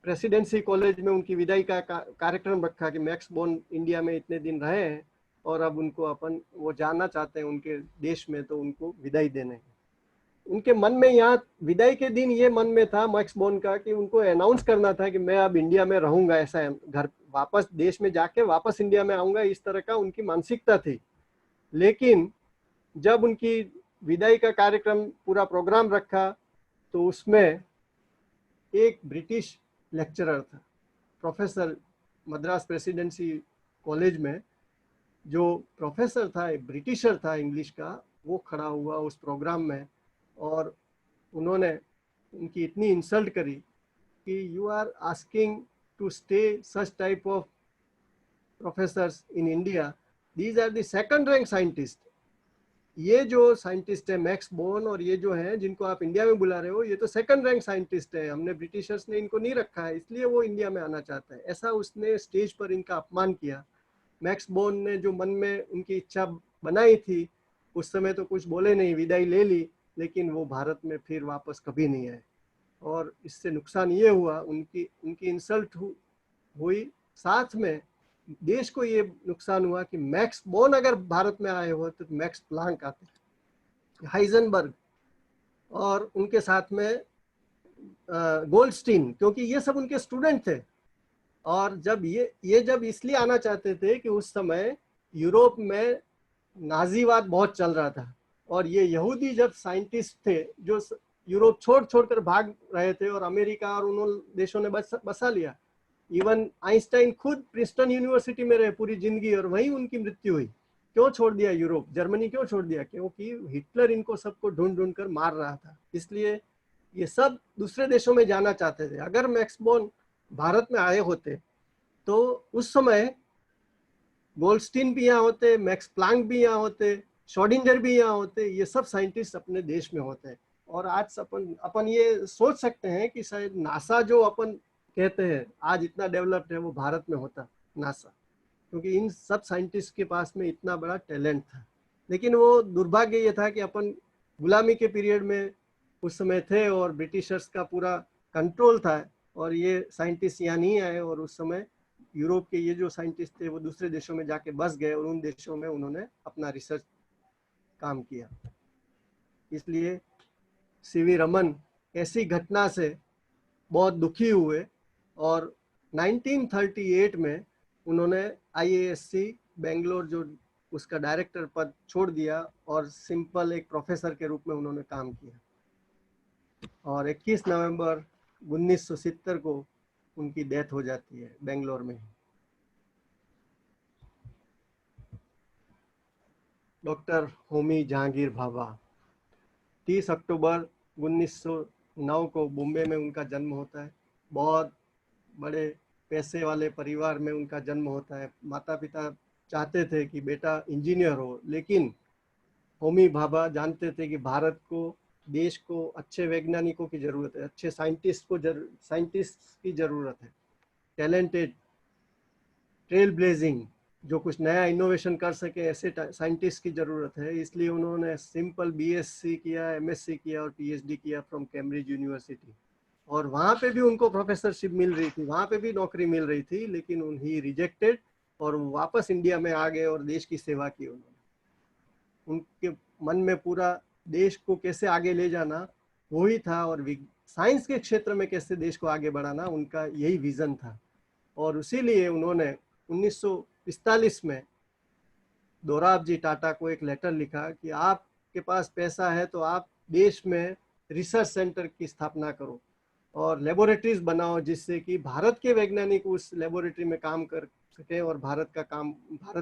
C: प्रेसिडेंसी कॉलेज में उनकी विदाई का कार्यक्रम रखा कि मैक्स बॉर्न इंडिया में इतने दिन रहे हैं और अब उनको वो जाना चाहते हैं उनके देश में, तो उनको विदाई देने। उनके मन में यहाँ विदाई के दिन ये मन में था मैक्स बॉर्न का कि उनको अनाउंस करना था कि मैं अब इंडिया में रहूंगा, ऐसा घर वापस देश में जाके वापस इंडिया में आऊंगा, इस तरह का उनकी मानसिकता थी। लेकिन जब उनकी विदाई का कार्यक्रम पूरा प्रोग्राम रखा तो उसमें एक ब्रिटिश लेक्चरर था, प्रोफेसर, मद्रास प्रेसिडेंसी कॉलेज में जो प्रोफेसर था, एक ब्रिटिशर था इंग्लिश का, वो खड़ा हुआ उस प्रोग्राम में और उन्होंने उनकी इतनी इंसल्ट करी कि you are asking to stay such type of professors in India, these are the second rank scientist. ये जो साइंटिस्ट है मैक्स बॉर्न और ये जो है जिनको आप इंडिया में बुला रहे हो, ये तो सेकंड रैंक साइंटिस्ट है, हमने ब्रिटिशर्स ने इनको नहीं रखा है, इसलिए वो इंडिया में आना चाहता है। ऐसा उसने स्टेज पर इनका अपमान किया। मैक्स बॉर्न ने जो मन में उनकी इच्छा बनाई थी उस समय तो कुछ बोले नहीं, विदाई ले ली, लेकिन वो भारत में फिर वापस कभी नहीं आए और इससे नुकसान ये हुआ, उनकी इंसल्ट हुई, साथ में देश को ये नुकसान हुआ कि मैक्स बॉर्न अगर भारत में आए हो तो मैक्स प्लांक आते, हाइजेनबर्ग और उनके साथ में गोल्डस्टीन, क्योंकि ये सब उनके स्टूडेंट थे। और जब ये जब इसलिए आना चाहते थे कि उस समय यूरोप में नाजीवाद बहुत चल रहा था और ये यहूदी जब साइंटिस्ट थे जो यूरोप छोड़कर भाग रहे थे और अमेरिका और उन देशों ने बसा लिया। इवन आइंस्टाइन खुद प्रिंसटन यूनिवर्सिटी में रहे पूरी जिंदगी और वहीं उनकी मृत्यु हुई। क्यों छोड़ दिया यूरोप, जर्मनी क्यों छोड़ दिया? क्योंकि हिटलर इनको सबको ढूंढ कर मार रहा था, इसलिए ये सब दूसरे देशों में जाना चाहते थे। अगर मैक्स बॉर्न भारत में आए होते तो उस समय गोल्डस्टीन भी यहाँ होते, मैक्स प्लांक भी यहाँ होते, शॉडिंगर भी यहाँ होते, ये सब साइंटिस्ट अपने देश में होते हैं। और आज अपन ये सोच सकते हैं कि शायद नासा जो अपन कहते हैं आज इतना डेवलप्ड है वो भारत में होता नासा, क्योंकि इन सब साइंटिस्ट के पास में इतना बड़ा टैलेंट था। लेकिन वो दुर्भाग्य ये था कि अपन गुलामी के पीरियड में उस समय थे और ब्रिटिशर्स का पूरा कंट्रोल था और ये साइंटिस्ट यहाँ नहीं आए और उस समय यूरोप के ये जो साइंटिस्ट थे वो दूसरे देशों में जाके बस गए और उन देशों में उन्होंने अपना रिसर्च काम किया। इसलिए सीवी रमन ऐसी घटना से बहुत दुखी हुए और 1938 में उन्होंने IISc बेंगलोर जो उसका डायरेक्टर पद छोड़ दिया और सिंपल एक प्रोफेसर के रूप में उन्होंने काम किया और 21 नवंबर 1970 को उनकी डेथ हो जाती है बेंगलोर में। डॉक्टर होमी जहांगीर भाभा, 30 अक्टूबर 1909 को बॉम्बे में उनका जन्म होता है। बहुत बड़े पैसे वाले परिवार में उनका जन्म होता है। माता पिता चाहते थे कि बेटा इंजीनियर हो, लेकिन होमी भाभा जानते थे कि भारत को, देश को अच्छे वैज्ञानिकों की जरूरत है, अच्छे साइंटिस्ट की जरूरत है, टैलेंटेड, ट्रेल ब्लेजिंग, जो कुछ नया इनोवेशन कर सके, ऐसे साइंटिस्ट की जरूरत है। इसलिए उन्होंने सिंपल बीएससी किया, एमएससी किया और पीएचडी किया फ्रॉम कैम्ब्रिज यूनिवर्सिटी। और वहाँ पे भी उनको प्रोफेसरशिप मिल रही थी, वहाँ पे भी नौकरी मिल रही थी, लेकिन उन्हें रिजेक्टेड और वापस इंडिया में आ गए और देश की सेवा की उन्होंने। उनके मन में पूरा देश को कैसे आगे ले जाना वही था, और साइंस के क्षेत्र में कैसे देश को आगे बढ़ाना, उनका यही विजन था। और उसीलिए उन्होंने 1945 में दोराबजी टाटा को एक लेटर लिखा कि आपके पास पैसा है तो आप देश में रिसर्च सेंटर की स्थापना करो और लेबोरेटरीज बनाओ, जिससे कि भारत के वैज्ञानिक उस लेबोरेटरी में काम कर सके और भारत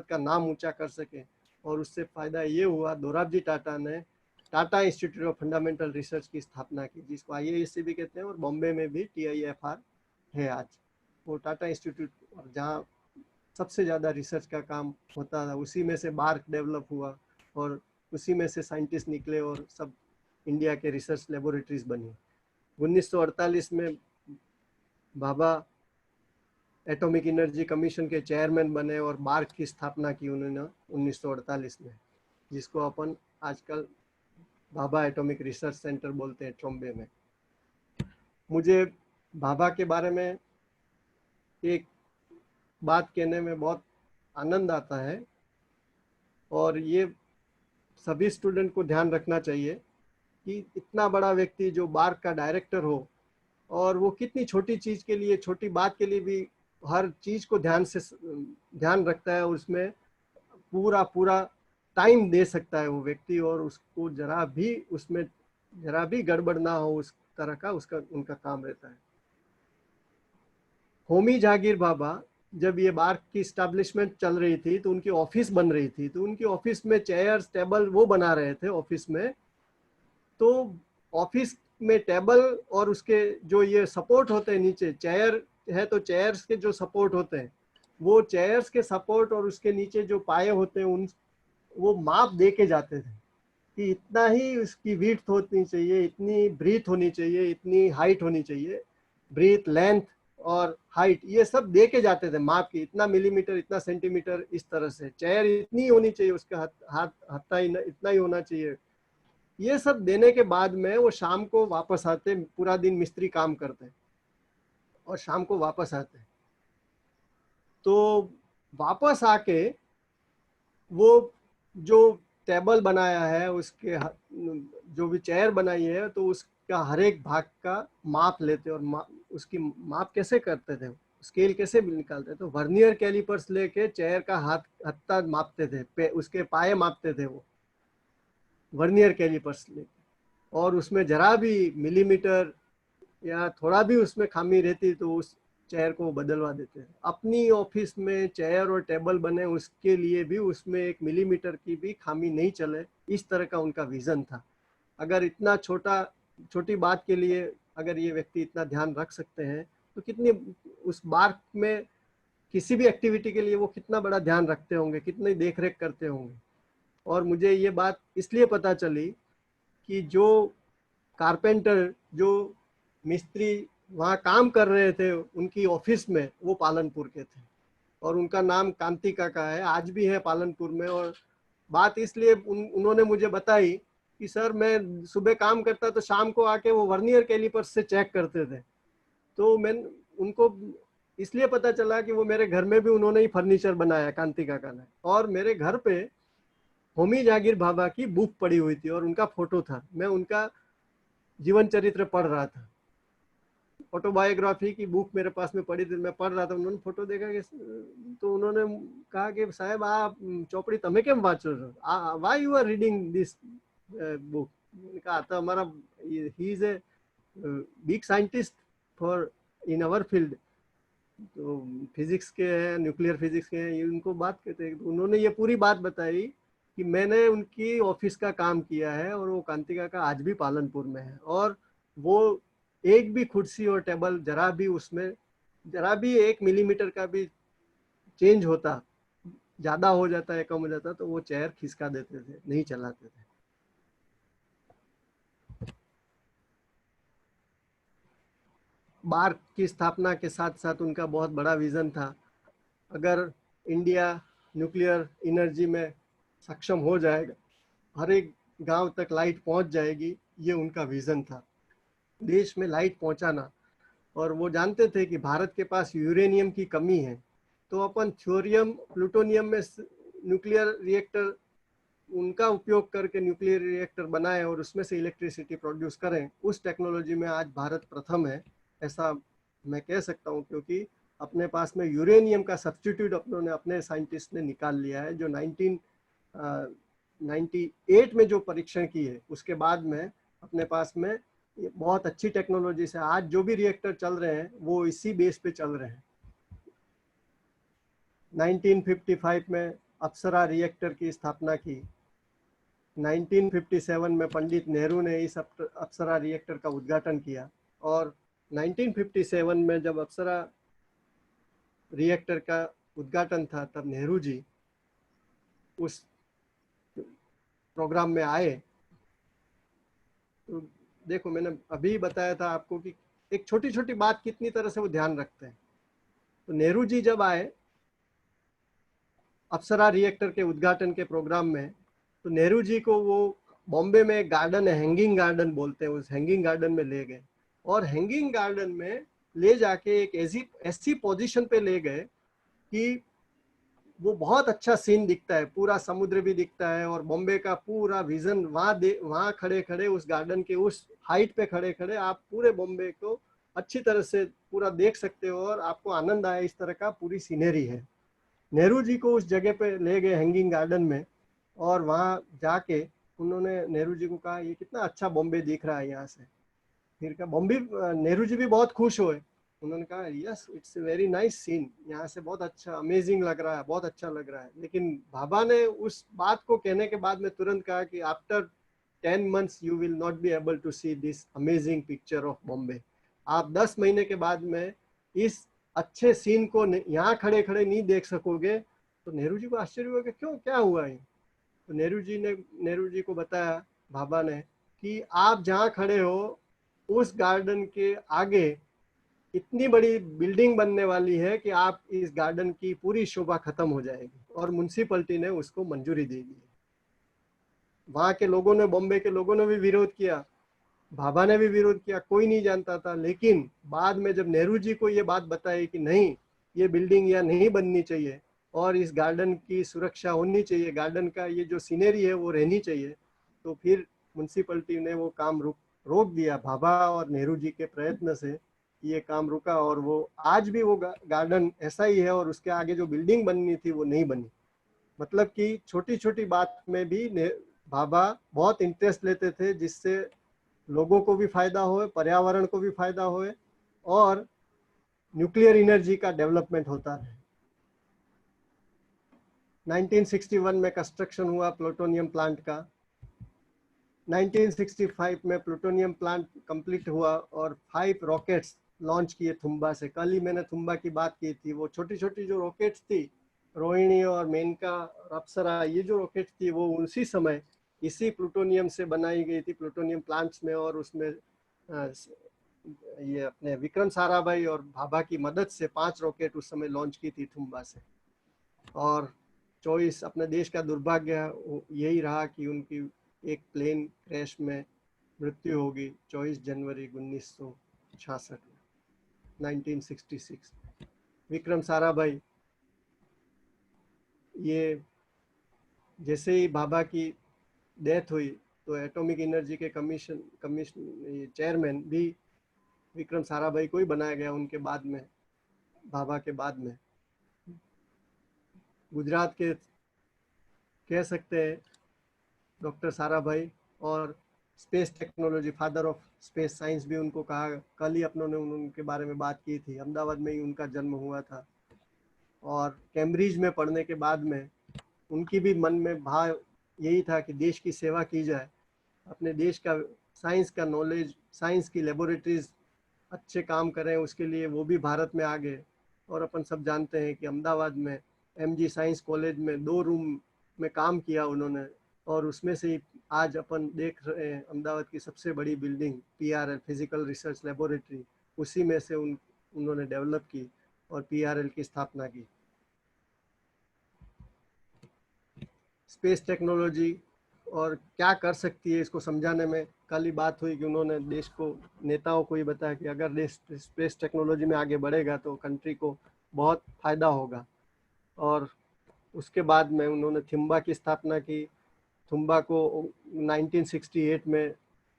C: का नाम ऊंचा कर सके। और उससे फायदा ये हुआ, दोराबजी टाटा ने Tata institute of fundamental research की स्थापना की, जिसको IISc भी कहते हैं, और बॉम्बे में भी TIFR है आज। वो टाटा इंस्टीट्यूट, और जहाँ सबसे ज़्यादा रिसर्च का काम होता था, उसी में से बार्क डेवलप हुआ और उसी में से साइंटिस्ट निकले और सब इंडिया के रिसर्च लेबोरेटरीज बनी। 1948 में भाभा एटॉमिक एनर्जी कमीशन के चेयरमैन बने और बार्क की स्थापना की उन्होंने 1948 में, जिसको अपन आजकल भाभा एटॉमिक रिसर्च सेंटर बोलते हैं, ट्रॉम्बे में। मुझे भाभा के बारे में एक बात कहने में बहुत आनंद आता है, और ये सभी स्टूडेंट को ध्यान रखना चाहिए कि इतना बड़ा व्यक्ति जो बार्क का डायरेक्टर हो, और वो कितनी छोटी चीज के लिए, छोटी बात के लिए भी हर चीज को ध्यान रखता है, उसमें पूरा टाइम दे सकता है वो व्यक्ति, और उसको जरा भी गड़बड़ ना हो उस तरह का उनका काम रहता है। होमी जहांगीर भाभा, जब ये बार्क की स्टैब्लिशमेंट चल रही थी तो उनकी ऑफिस बन रही थी, तो उनकी ऑफिस में चेयर्स टेबल वो बना रहे थे ऑफिस में। तो ऑफिस में टेबल और उसके जो ये सपोर्ट होते हैं, नीचे चेयर है तो चेयर्स के जो सपोर्ट होते हैं, वो चेयर्स के सपोर्ट और उसके नीचे जो पाए होते हैं वो माप दे के जाते थे कि इतना ही उसकी विड्थ होनी चाहिए, इतनी ब्रीथ होनी चाहिए, इतनी हाइट होनी चाहिए, ब्रीथ, लेंथ और हाइट, ये सब दे के जाते थे माप की, इतना मिलीमीटर, इतना सेंटीमीटर, इस तरह से चेयर इतनी होनी चाहिए, उसका हत्था इतना ही होना चाहिए। ये सब देने के बाद में वो शाम को वापस आते, पूरा दिन मिस्त्री काम करते और शाम को वापस आते। तो वापस आके वो जो टेबल बनाया है, उसके जो भी चेयर बनाई है, तो उसका हर एक भाग का माप लेते और उसकी माप कैसे करते थे, स्केल कैसे निकालते थे, तो वर्नियर कैलिपर्स लेके चेयर का हत्था मापते थे, उसके पाए मापते थे वो वर्नियर कैलिपर्स लेके, और उसमें जरा भी मिलीमीटर या थोड़ा भी उसमें खामी रहती तो उस चेयर को बदलवा देते हैं। अपनी ऑफिस में चेयर और टेबल बने, उसके लिए भी उसमें 1 मिलीमीटर की भी खामी नहीं चले, इस तरह का उनका विजन था। अगर इतना छोटी बात के लिए अगर ये व्यक्ति इतना ध्यान रख सकते हैं, तो कितनी उस बार्क में किसी भी एक्टिविटी के लिए वो कितना बड़ा ध्यान रखते होंगे, कितनी देख रेख करते होंगे। और मुझे ये बात इसलिए पता चली कि जो कारपेंटर, जो मिस्त्री वहाँ काम कर रहे थे उनकी ऑफिस में, वो पालनपुर के थे, और उनका नाम कांति काका है, आज भी है पालनपुर में। और बात इसलिए उन्होंने मुझे बताई कि सर मैं सुबह काम करता तो शाम को आके वो वर्नियर कैलिपर से चेक करते थे। तो मैं उनको इसलिए पता चला कि वो मेरे घर में भी उन्होंने ही फर्नीचर बनाया, कांति काका ने। और मेरे घर पे होमी जहांगीर भाभा की बुक पड़ी हुई थी और उनका फोटो था, मैं उनका जीवन चरित्र पढ़ रहा था, ऑटोबायोग्राफी की बुक मेरे पास में पड़ी थी, मैं पढ़ रहा था। उन्होंने फोटो देखा कि, तो उन्होंने कहा कि साहब आप चौपड़ी तमे केम वाचो छो, why you are reading this book. मैंने कहा था हमारा he is a big scientist for in our field, तो फिजिक्स के हैं, न्यूक्लियर फिजिक्स के हैं, उनको बात कहते हैं। तो उन्होंने ये पूरी बात बताई कि मैंने उनकी ऑफिस का काम किया है, और वो कांतिका का आज भी पालनपुर में है, और वो एक भी कुर्सी और टेबल जरा भी उसमें जरा भी 1 मिलीमीटर का भी चेंज होता ज़्यादा हो जाता है, कम हो जाता है, तो वो चेयर खिसका देते थे, नहीं चलाते थे। बार्क की स्थापना के साथ साथ उनका बहुत बड़ा विजन था, अगर इंडिया न्यूक्लियर एनर्जी में सक्षम हो जाएगा, हर एक गांव तक लाइट पहुंच जाएगी, ये उनका विजन था, देश में लाइट पहुंचाना। और वो जानते थे कि भारत के पास यूरेनियम की कमी है, तो अपन थ्योरियम प्लूटोनियम में न्यूक्लियर रिएक्टर उनका उपयोग करके न्यूक्लियर रिएक्टर बनाए और उसमें से इलेक्ट्रिसिटी प्रोड्यूस करें। उस टेक्नोलॉजी में आज भारत प्रथम है, ऐसा मैं कह सकता हूँ, क्योंकि अपने पास में यूरेनियम का सब्स्टिट्यूट अपने साइंटिस्ट ने निकाल लिया है, जो 1998 में जो परीक्षण की है, उसके बाद में अपने पास में बहुत अच्छी टेक्नोलॉजी से आज जो भी रिएक्टर चल रहे हैं वो इसी बेस पे चल रहे हैं। 1955 में अप्सरा रिएक्टर की स्थापना की। 1957 में पंडित नेहरू ने इस अप्सरा रिएक्टर का उद्घाटन किया, और 1957 में जब अप्सरा रिएक्टर का उद्घाटन था, तब नेहरू जी उस प्रोग्राम में आए। तो देखो, मैंने अभी बताया था आपको कि एक छोटी छोटी बात कितनी तरह से वो ध्यान रखते हैं। तो नेहरू जी जब आए अप्सरा रिएक्टर के उद्घाटन के प्रोग्राम में, तो नेहरू जी को वो बॉम्बे में एक गार्डन है, हैंगिंग गार्डन बोलते हैं, उस हैंगिंग गार्डन में ले गए, और हैंगिंग गार्डन में ले जाके एक ऐसी पोजीशन पे ले गए कि वो बहुत अच्छा सीन दिखता है, पूरा समुद्र भी दिखता है और बॉम्बे का पूरा विजन वहाँ खड़े खड़े उस गार्डन के उस हाइट पे खड़े खड़े आप पूरे बॉम्बे को अच्छी तरह से पूरा देख सकते हो, और आपको आनंद आए, इस तरह का पूरी सीनरी है। नेहरू जी को उस जगह पे ले गए हैंगिंग गार्डन में, और वहाँ जाके उन्होंने नेहरू जी को कहा, ये कितना अच्छा बॉम्बे दिख रहा है यहाँ से। फिर क्या बॉम्बे, नेहरू जी भी बहुत खुश हुए, उन्होंने कहा yes it's a very nice scene, यहाँ से बहुत अच्छा अमेजिंग लग रहा है, बहुत अच्छा लग रहा है। लेकिन भाभा ने उस बात को कहने के बाद में तुरंत कहा कि after 10 months you will not be able to see this amazing picture of Bombay. आप 10 महीने के बाद में इस अच्छे सीन को यहाँ खड़े खड़े नहीं देख सकोगे। तो नेहरू जी को आश्चर्य हुआ कि क्यों, क्या हुआ है। तो नेहरू जी को बताया भाभा ने कि आप जहाँ खड़े हो उस गार्डन के आगे इतनी बड़ी बिल्डिंग बनने वाली है कि आप इस गार्डन की पूरी शोभा खत्म हो जाएगी, और म्युनिसिपैलिटी ने उसको मंजूरी दे दी। वहां के लोगों ने, बॉम्बे के लोगों ने भी विरोध किया, भाभा ने भी विरोध किया, कोई नहीं जानता था। लेकिन बाद में जब नेहरू जी को ये बात बताई कि नहीं, ये बिल्डिंग यहाँ नहीं बननी चाहिए और इस गार्डन की सुरक्षा होनी चाहिए, गार्डन का ये जो सीनरी है वो रहनी चाहिए, तो फिर म्युनिसिपैलिटी ने वो काम रोक दिया। भाभा और नेहरू जी के प्रयत्न से ये काम रुका, और वो आज भी वो गार्डन ऐसा ही है, और उसके आगे जो बिल्डिंग बननी थी वो नहीं बनी। मतलब कि छोटी छोटी बात में भी भाभा बहुत इंटरेस्ट लेते थे, जिससे लोगों को भी फायदा होए, पर्यावरण को भी फायदा होए, और न्यूक्लियर एनर्जी का डेवलपमेंट होता है। 1961 में कंस्ट्रक्शन हुआ प्लूटोनियम प्लांट का। 1965 में प्लूटोनियम प्लांट कंप्लीट हुआ और 5 रॉकेट्स लॉन्च किए थुम्बा से। कल ही मैंने थुम्बा की बात की थी, वो छोटी छोटी जो रॉकेट्स थी, रोहिणी और मेनका और अप्सरा, ये जो रॉकेट्स थी वो उसी समय इसी प्लूटोनियम से बनाई गई थी, प्लूटोनियम प्लांट्स में। और उसमें ये अपने विक्रम साराभाई और भाभा की मदद से 5 रॉकेट उस समय लॉन्च की थी थुम्बा से। और 24 अपने देश का दुर्भाग्य यही रहा कि उनकी एक प्लेन क्रैश में मृत्यु होगी 24 जनवरी 1966 में, 1966। विक्रम साराभाई, ये जैसे ही भाभा की डेथ हुई तो एटॉमिक एनर्जी के कमीशन चेयरमैन भी विक्रम साराभाई को ही बनाया गया उनके बाद में, भाभा के बाद में। गुजरात के कह सकते हैं डॉक्टर साराभाई, और space technology, father of space science भी उनको कहा। कल ही अपनों ने उनके बारे में बात की थी, अहमदाबाद में ही उनका जन्म हुआ था। और कैम्ब्रिज में पढ़ने के बाद में उनकी भी मन में भाव यही था कि देश की सेवा की जाए, अपने देश का साइंस का नॉलेज, साइंस की लेबोरेटरीज अच्छे काम करें, उसके लिए वो भी भारत में आ गए। और अपन सब जानते हैं कि अहमदाबाद में MG साइंस कॉलेज में 2 रूम में काम किया उन्होंने, और उसमें से ही आज अपन देख रहे हैं अहमदाबाद की सबसे बड़ी building PRL physical research laboratory, उसी में से उन्होंने डेवलप की और PRL की स्थापना की। स्पेस टेक्नोलॉजी और क्या कर सकती है इसको समझाने में कल ही बात हुई कि उन्होंने देश को, नेताओं को ये बताया कि अगर देश स्पेस टेक्नोलॉजी में आगे बढ़ेगा तो कंट्री को बहुत फायदा होगा। और उसके बाद में उन्होंने थिम्बा की स्थापना की। थिम्बा को 1968 में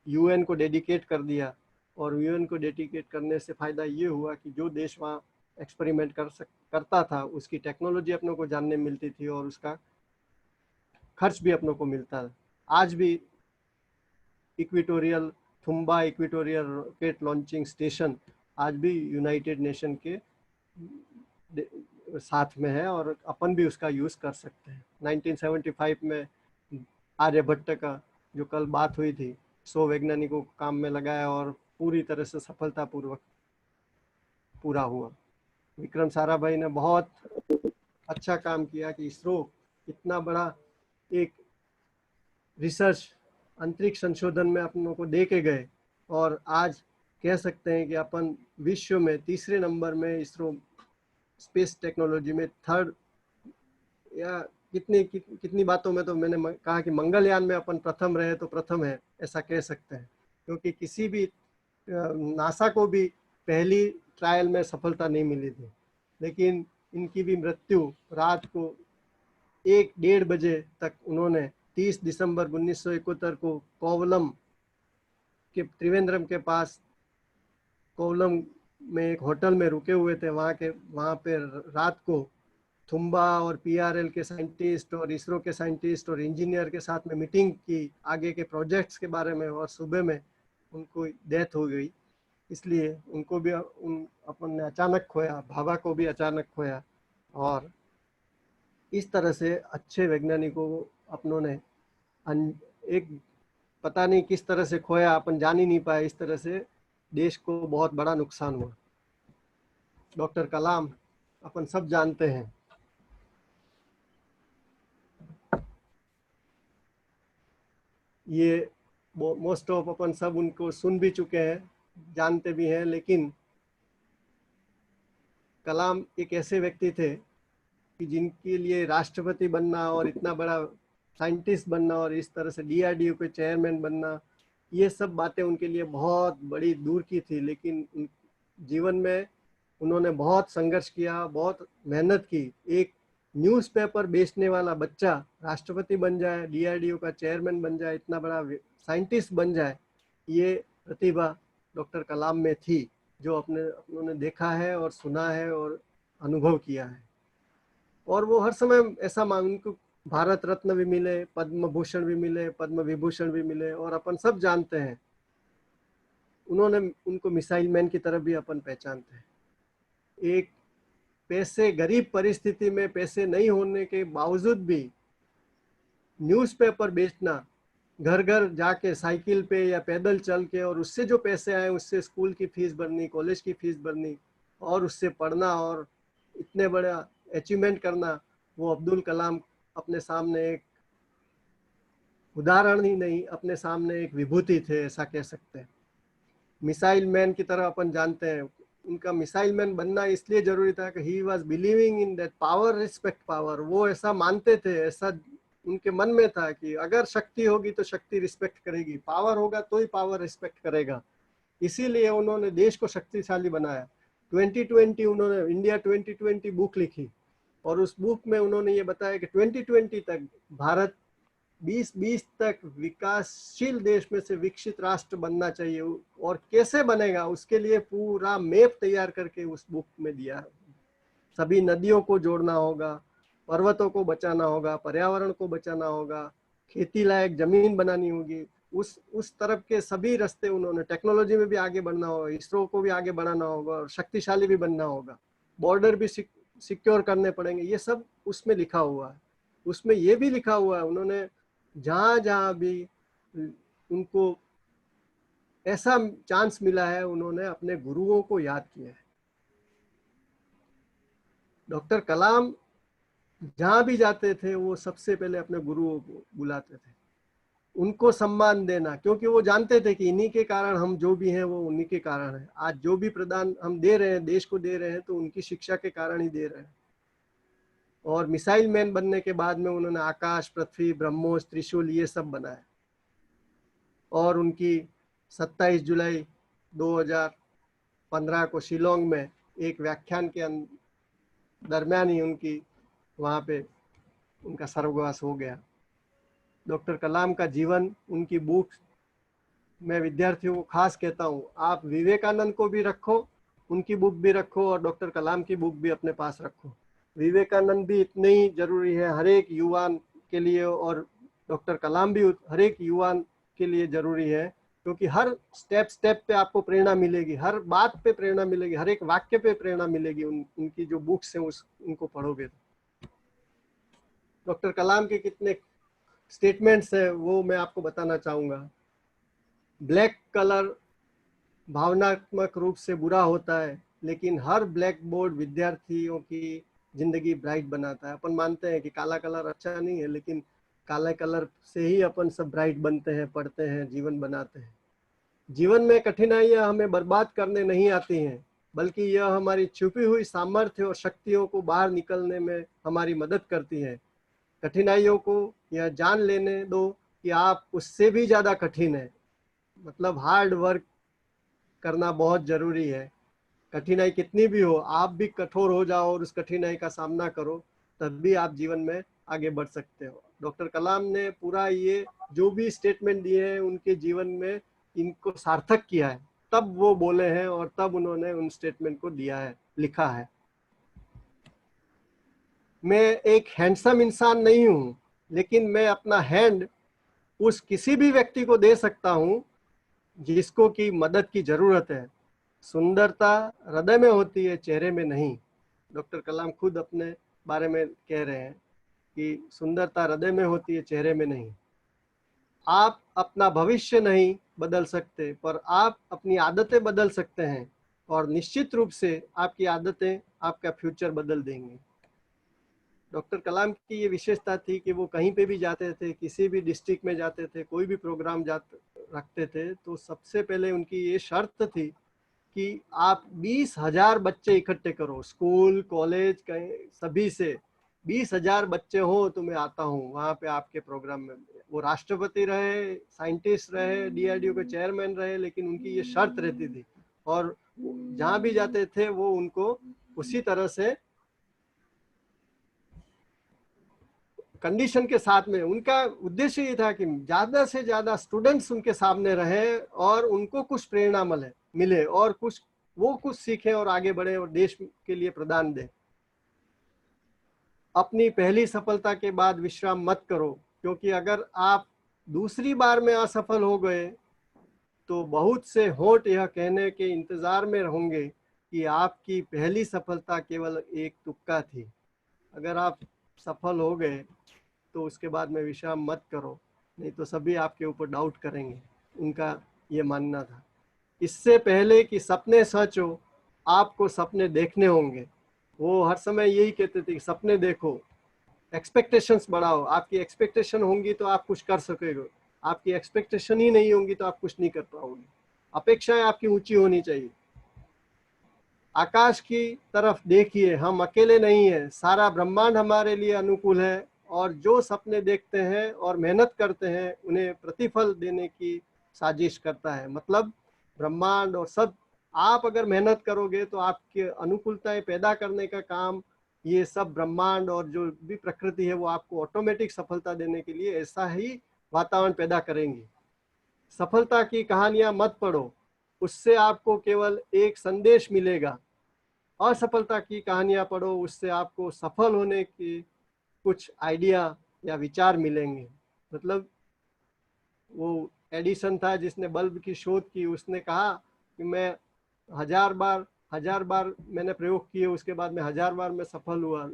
C: UN को डेडिकेट कर दिया, और UN को डेडिकेट करने से फ़ायदा ये हुआ कि जो देश वहाँ एक्सपेरिमेंट करता था उसकी टेक्नोलॉजी अपनों को जानने मिलती थी और उसका खर्च भी अपनों को मिलता है। आज भी equatorial Thumba equatorial rocket launching station आज भी यूनाइटेड नेशन के साथ में है और अपन भी उसका यूज़ कर सकते हैं। 1975 में आर्यभट्ट का जो कल बात हुई थी, 100 वैज्ञानिकों को काम में लगाया और पूरी तरह से सफलतापूर्वक पूरा हुआ। विक्रम साराभाई ने बहुत अच्छा काम किया कि इसरो इतना बड़ा एक रिसर्च अंतरिक्ष संशोधन में अपनों को दे के गए, और आज कह सकते हैं कि अपन विश्व में 3रे नंबर में इसरो स्पेस टेक्नोलॉजी में 3rd, या कितनी बातों में तो मैंने कहा कि मंगलयान में अपन प्रथम रहे तो प्रथम है, ऐसा कह सकते हैं। क्योंकि किसी भी नासा को भी पहली ट्रायल में सफलता नहीं मिली थी, लेकिन इनकी भी मृत्यु रात को 1-1:30 बजे तक उन्होंने 30 दिसंबर 1971 को कोवलम के त्रिवेंद्रम के पास कोवलम में एक होटल में रुके हुए थे। वहाँ पे रात को थिम्बा और PRL के साइंटिस्ट और इसरो के साइंटिस्ट और इंजीनियर के साथ में मीटिंग की आगे के प्रोजेक्ट्स के बारे में, और सुबह में उनको डेथ हो गई। इसलिए उनको भी अपन ने अचानक खोया, भाभा को भी अचानक खोया, और इस तरह से अच्छे वैज्ञानिकों को अपनों ने एक पता नहीं किस तरह से खोया, अपन जान ही नहीं पाए। इस तरह से देश को बहुत बड़ा नुकसान हुआ। डॉक्टर कलाम अपन सब जानते हैं, ये मोस्ट ऑफ अपन सब उनको सुन भी चुके हैं, जानते भी हैं, लेकिन कलाम एक ऐसे व्यक्ति थे कि जिनके लिए राष्ट्रपति बनना और इतना बड़ा साइंटिस्ट बनना और इस तरह से DRDO के चेयरमैन बनना, ये सब बातें उनके लिए बहुत बड़ी दूर की थी। लेकिन जीवन में उन्होंने बहुत संघर्ष किया, बहुत मेहनत की। एक न्यूज़पेपर बेचने वाला बच्चा राष्ट्रपति बन जाए, DRDO का चेयरमैन बन जाए, इतना बड़ा साइंटिस्ट बन जाए, ये प्रतिभा डॉक्टर कलाम में थी, जो उन्होंने देखा है और सुना है और अनुभव किया है। और वो हर समय ऐसा उनको भारत रत्न भी मिले, पद्म भूषण भी मिले, पद्म विभूषण भी मिले, और अपन सब जानते हैं उनको मिसाइल मैन की तरफ भी अपन पहचानते हैं। एक गरीब परिस्थिति में पैसे नहीं होने के बावजूद भी न्यूज़पेपर बेचना, घर घर जाके साइकिल पे या पैदल चल के, और उससे जो पैसे आए उससे स्कूल की फीस भरनी, कॉलेज की फीस भरनी, और उससे पढ़ना और इतने बड़ा अचीवमेंट करना, वो अब्दुल कलाम अपने सामने एक उदाहरण ही नहीं, अपने सामने एक विभूति थे, ऐसा कह सकते हैं। मिसाइल मैन की तरह अपन जानते हैं, उनका मिसाइल मैन बनना इसलिए जरूरी था कि he was believing in that power respect power. वो ऐसा मानते थे, ऐसा उनके मन में था कि अगर शक्ति होगी तो शक्ति रिस्पेक्ट करेगी, पावर होगा तो ही पावर रिस्पेक्ट करेगा। इसीलिए उन्होंने देश को शक्तिशाली बनाया। 2020 उन्होंने इंडिया 2020 बुक लिखी, और उस बुक में उन्होंने ये बताया कि 2020 तक भारत 2020 तक विकासशील देश में से विकसित राष्ट्र बनना चाहिए, और कैसे बनेगा उसके लिए पूरा मैप तैयार करके उस बुक में दिया। सभी नदियों को जोड़ना होगा, पर्वतों को बचाना होगा, पर्यावरण को बचाना होगा, खेती लायक जमीन बनानी होगी, उस तरफ के सभी रास्ते उन्होंने, टेक्नोलॉजी में भी आगे बढ़ना होगा, इसरो को भी आगे बढ़ाना होगा, और शक्तिशाली भी बनना होगा, बॉर्डर भी सिक्योर करने पड़ेंगे, ये सब उसमें लिखा हुआ है। उसमें ये भी लिखा हुआ है उन्होंने जहाँ जहाँ भी उनको ऐसा चांस मिला है उन्होंने अपने गुरुओं को याद किया है। डॉक्टर कलाम जहाँ भी जाते थे वो सबसे पहले अपने गुरुओं को बुलाते थे, उनको सम्मान देना, क्योंकि वो जानते थे कि इन्हीं के कारण हम जो भी हैं वो उन्हीं के कारण है। आज जो भी प्रदान हम दे रहे हैं, देश को दे रहे हैं, तो उनकी शिक्षा के कारण ही दे रहे हैं। और मिसाइल मैन बनने के बाद में उन्होंने आकाश, पृथ्वी, ब्रह्मोस, त्रिशूल ये सब बनाए। और उनकी 27 जुलाई 2015 को शिलोंग में एक व्याख्यान के दरमियान ही उनकी वहाँ पे उनका स्वर्गवास हो गया। डॉक्टर कलाम का जीवन, उनकी बुक मैं विद्यार्थियों को खास कहता हूँ, आप विवेकानंद को भी रखो, उनकी बुक भी रखो, और डॉक्टर कलाम की बुक भी अपने पास रखो। विवेकानंद भी इतने ही जरूरी है हर एक युवान के लिए, और डॉक्टर कलाम भी हर एक युवान के लिए जरूरी है, क्योंकि हर स्टेप पे आपको प्रेरणा मिलेगी, हर बात पे प्रेरणा मिलेगी, हर एक वाक्य पे प्रेरणा मिलेगी। उनकी जो बुक्स हैं उनको पढ़ोगे। डॉक्टर कलाम के कितने स्टेटमेंट्स है वो मैं आपको बताना चाहूंगा। ब्लैक कलर भावनात्मक रूप से बुरा होता है, लेकिन हर ब्लैक बोर्ड विद्यार्थियों की जिंदगी ब्राइट बनाता है। अपन मानते हैं कि काला कलर अच्छा नहीं है, लेकिन काले कलर से ही अपन सब ब्राइट बनते हैं, पढ़ते हैं, जीवन बनाते हैं। जीवन में कठिनाइयां हमें बर्बाद करने नहीं आती हैं, बल्कि यह हमारी छुपी हुई सामर्थ्य और शक्तियों को बाहर निकलने में हमारी मदद करती है। कठिनाइयों को यह जान लेने दो कि आप उससे भी ज्यादा कठिन है, मतलब हार्ड वर्क करना बहुत जरूरी है। कठिनाई कितनी भी हो, आप भी कठोर हो जाओ और उस कठिनाई का सामना करो, तब भी आप जीवन में आगे बढ़ सकते हो। डॉक्टर कलाम ने पूरा ये जो भी स्टेटमेंट दिए हैं उनके जीवन में इनको सार्थक किया है, तब वो बोले हैं और तब उन्होंने उन स्टेटमेंट को दिया है, लिखा है। मैं एक हैंडसम इंसान नहीं हूँ, लेकिन मैं अपना हैंड उस किसी भी व्यक्ति को दे सकता हूँ जिसको की मदद की जरूरत है। सुंदरता हृदय में होती है, चेहरे में नहीं। डॉक्टर कलाम खुद अपने बारे में कह रहे हैं कि सुंदरता हृदय में होती है, चेहरे में नहीं। आप अपना भविष्य नहीं बदल सकते, पर आप अपनी आदतें बदल सकते हैं, और निश्चित रूप से आपकी आदतें आपका फ्यूचर बदल देंगी। डॉक्टर कलाम की ये विशेषता थी कि वो कहीं पे भी जाते थे, किसी भी डिस्ट्रिक्ट में जाते थे, कोई भी प्रोग्राम रखते थे, तो सबसे पहले उनकी ये शर्त थी कि आप 20,000 बच्चे इकट्ठे करो, स्कूल कॉलेज सभी से 20,000 बच्चे हो तो मैं आता हूँ वहाँ पे आपके प्रोग्राम में। वो राष्ट्रपति रहे, साइंटिस्ट रहे, DRDO के चेयरमैन रहे, लेकिन उनकी ये शर्त रहती थी, और जहाँ भी जाते थे वो उनको उसी तरह से कंडीशन के साथ में। उनका उद्देश्य ये था कि ज्यादा से ज्यादा स्टूडेंट्स उनके सामने रहे और उनको कुछ प्रेरणा मिले और कुछ सीखें और आगे बढ़े और देश के लिए प्रदान दें। अपनी पहली सफलता के बाद विश्राम मत करो, क्योंकि अगर आप दूसरी बार में असफल हो गए तो बहुत से होंठ यह कहने के इंतजार में होंगे कि आपकी पहली सफलता केवल एक तुक्का थी। अगर आप सफल हो गए तो उसके बाद में विश्राम मत करो, नहीं तो सभी आपके ऊपर डाउट करेंगे। उनका ये मानना था। इससे पहले कि सपने सच हो, आपको सपने देखने होंगे। वो हर समय यही कहते थे कि सपने देखो, एक्सपेक्टेशंस बढ़ाओ। आपकी एक्सपेक्टेशन होंगी तो आप कुछ कर सकोगे, आपकी एक्सपेक्टेशन ही नहीं होंगी तो आप कुछ नहीं कर पाओगे। अपेक्षाएं आपकी ऊंची होनी चाहिए। आकाश की तरफ देखिए, हम अकेले नहीं हैं, सारा ब्रह्मांड हमारे लिए अनुकूल है, और जो सपने देखते हैं और मेहनत करते हैं उन्हें प्रतिफल देने की साजिश करता है। मतलब ब्रह्मांड और सब, आप अगर मेहनत करोगे तो आपके अनुकूलताएं पैदा करने का काम ये सब ब्रह्मांड और जो भी प्रकृति है वो आपको ऑटोमेटिक सफलता देने के लिए ऐसा ही वातावरण पैदा करेंगी। सफलता की कहानियां मत पढ़ो, उससे आपको केवल एक संदेश मिलेगा। असफलता की कहानियां पढ़ो, उससे आपको सफल होने की कुछ आइडिया या विचार मिलेंगे। मतलब वो एडिसन था जिसने बल्ब की शोध की, उसने कहा कि मैं 1000 बार मैंने प्रयोग किए, उसके बाद में 1000 बार मैं सफल हुआ।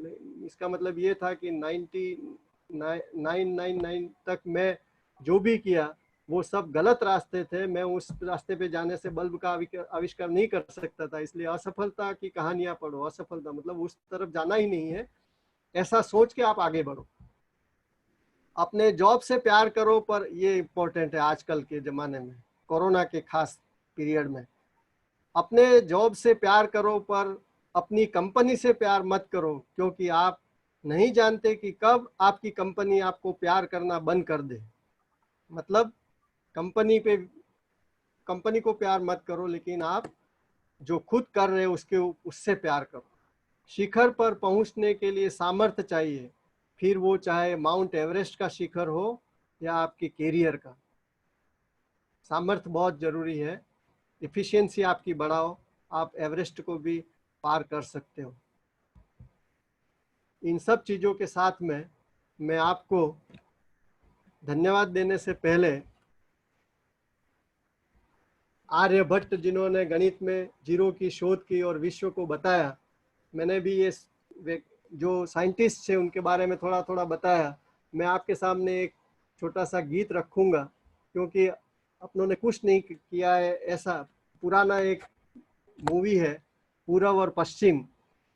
C: इसका मतलब ये था कि 999 तक मैं जो भी किया वो सब गलत रास्ते थे। मैं उस रास्ते पे जाने से बल्ब का आविष्कार नहीं कर सकता था। इसलिए असफलता की कहानियां पढ़ो। असफलता मतलब उस तरफ जाना ही नहीं है, ऐसा सोच के आप आगे बढ़ो। अपने जॉब से प्यार करो, पर ये इम्पोर्टेंट है आजकल के ज़माने में, कोरोना के खास पीरियड में। अपने जॉब से प्यार करो, पर अपनी कंपनी से प्यार मत करो, क्योंकि आप नहीं जानते कि कब आपकी कंपनी आपको प्यार करना बंद कर दे। मतलब कंपनी को प्यार मत करो, लेकिन आप जो खुद कर रहे हो उससे प्यार करो। शिखर पर पहुंचने के लिए सामर्थ्य चाहिए, फिर वो चाहे माउंट एवरेस्ट का शिखर हो या आपके कैरियर का। सामर्थ्य बहुत जरूरी है। एफिशिएंसी आपकी बढ़ाओ, आप एवरेस्ट को भी पार कर सकते हो। इन सब चीज़ों के साथ में मैं आपको धन्यवाद देने से पहले, आर्यभट्ट जिन्होंने गणित में जीरो की शोध की और विश्व को बताया, मैंने भी ये जो साइंटिस्ट थे उनके बारे में थोड़ा थोड़ा बताया। मैं आपके सामने एक छोटा सा गीत रखूंगा, क्योंकि अपनों ने कुछ नहीं किया है। ऐसा पुराना एक मूवी है पूरब और पश्चिम,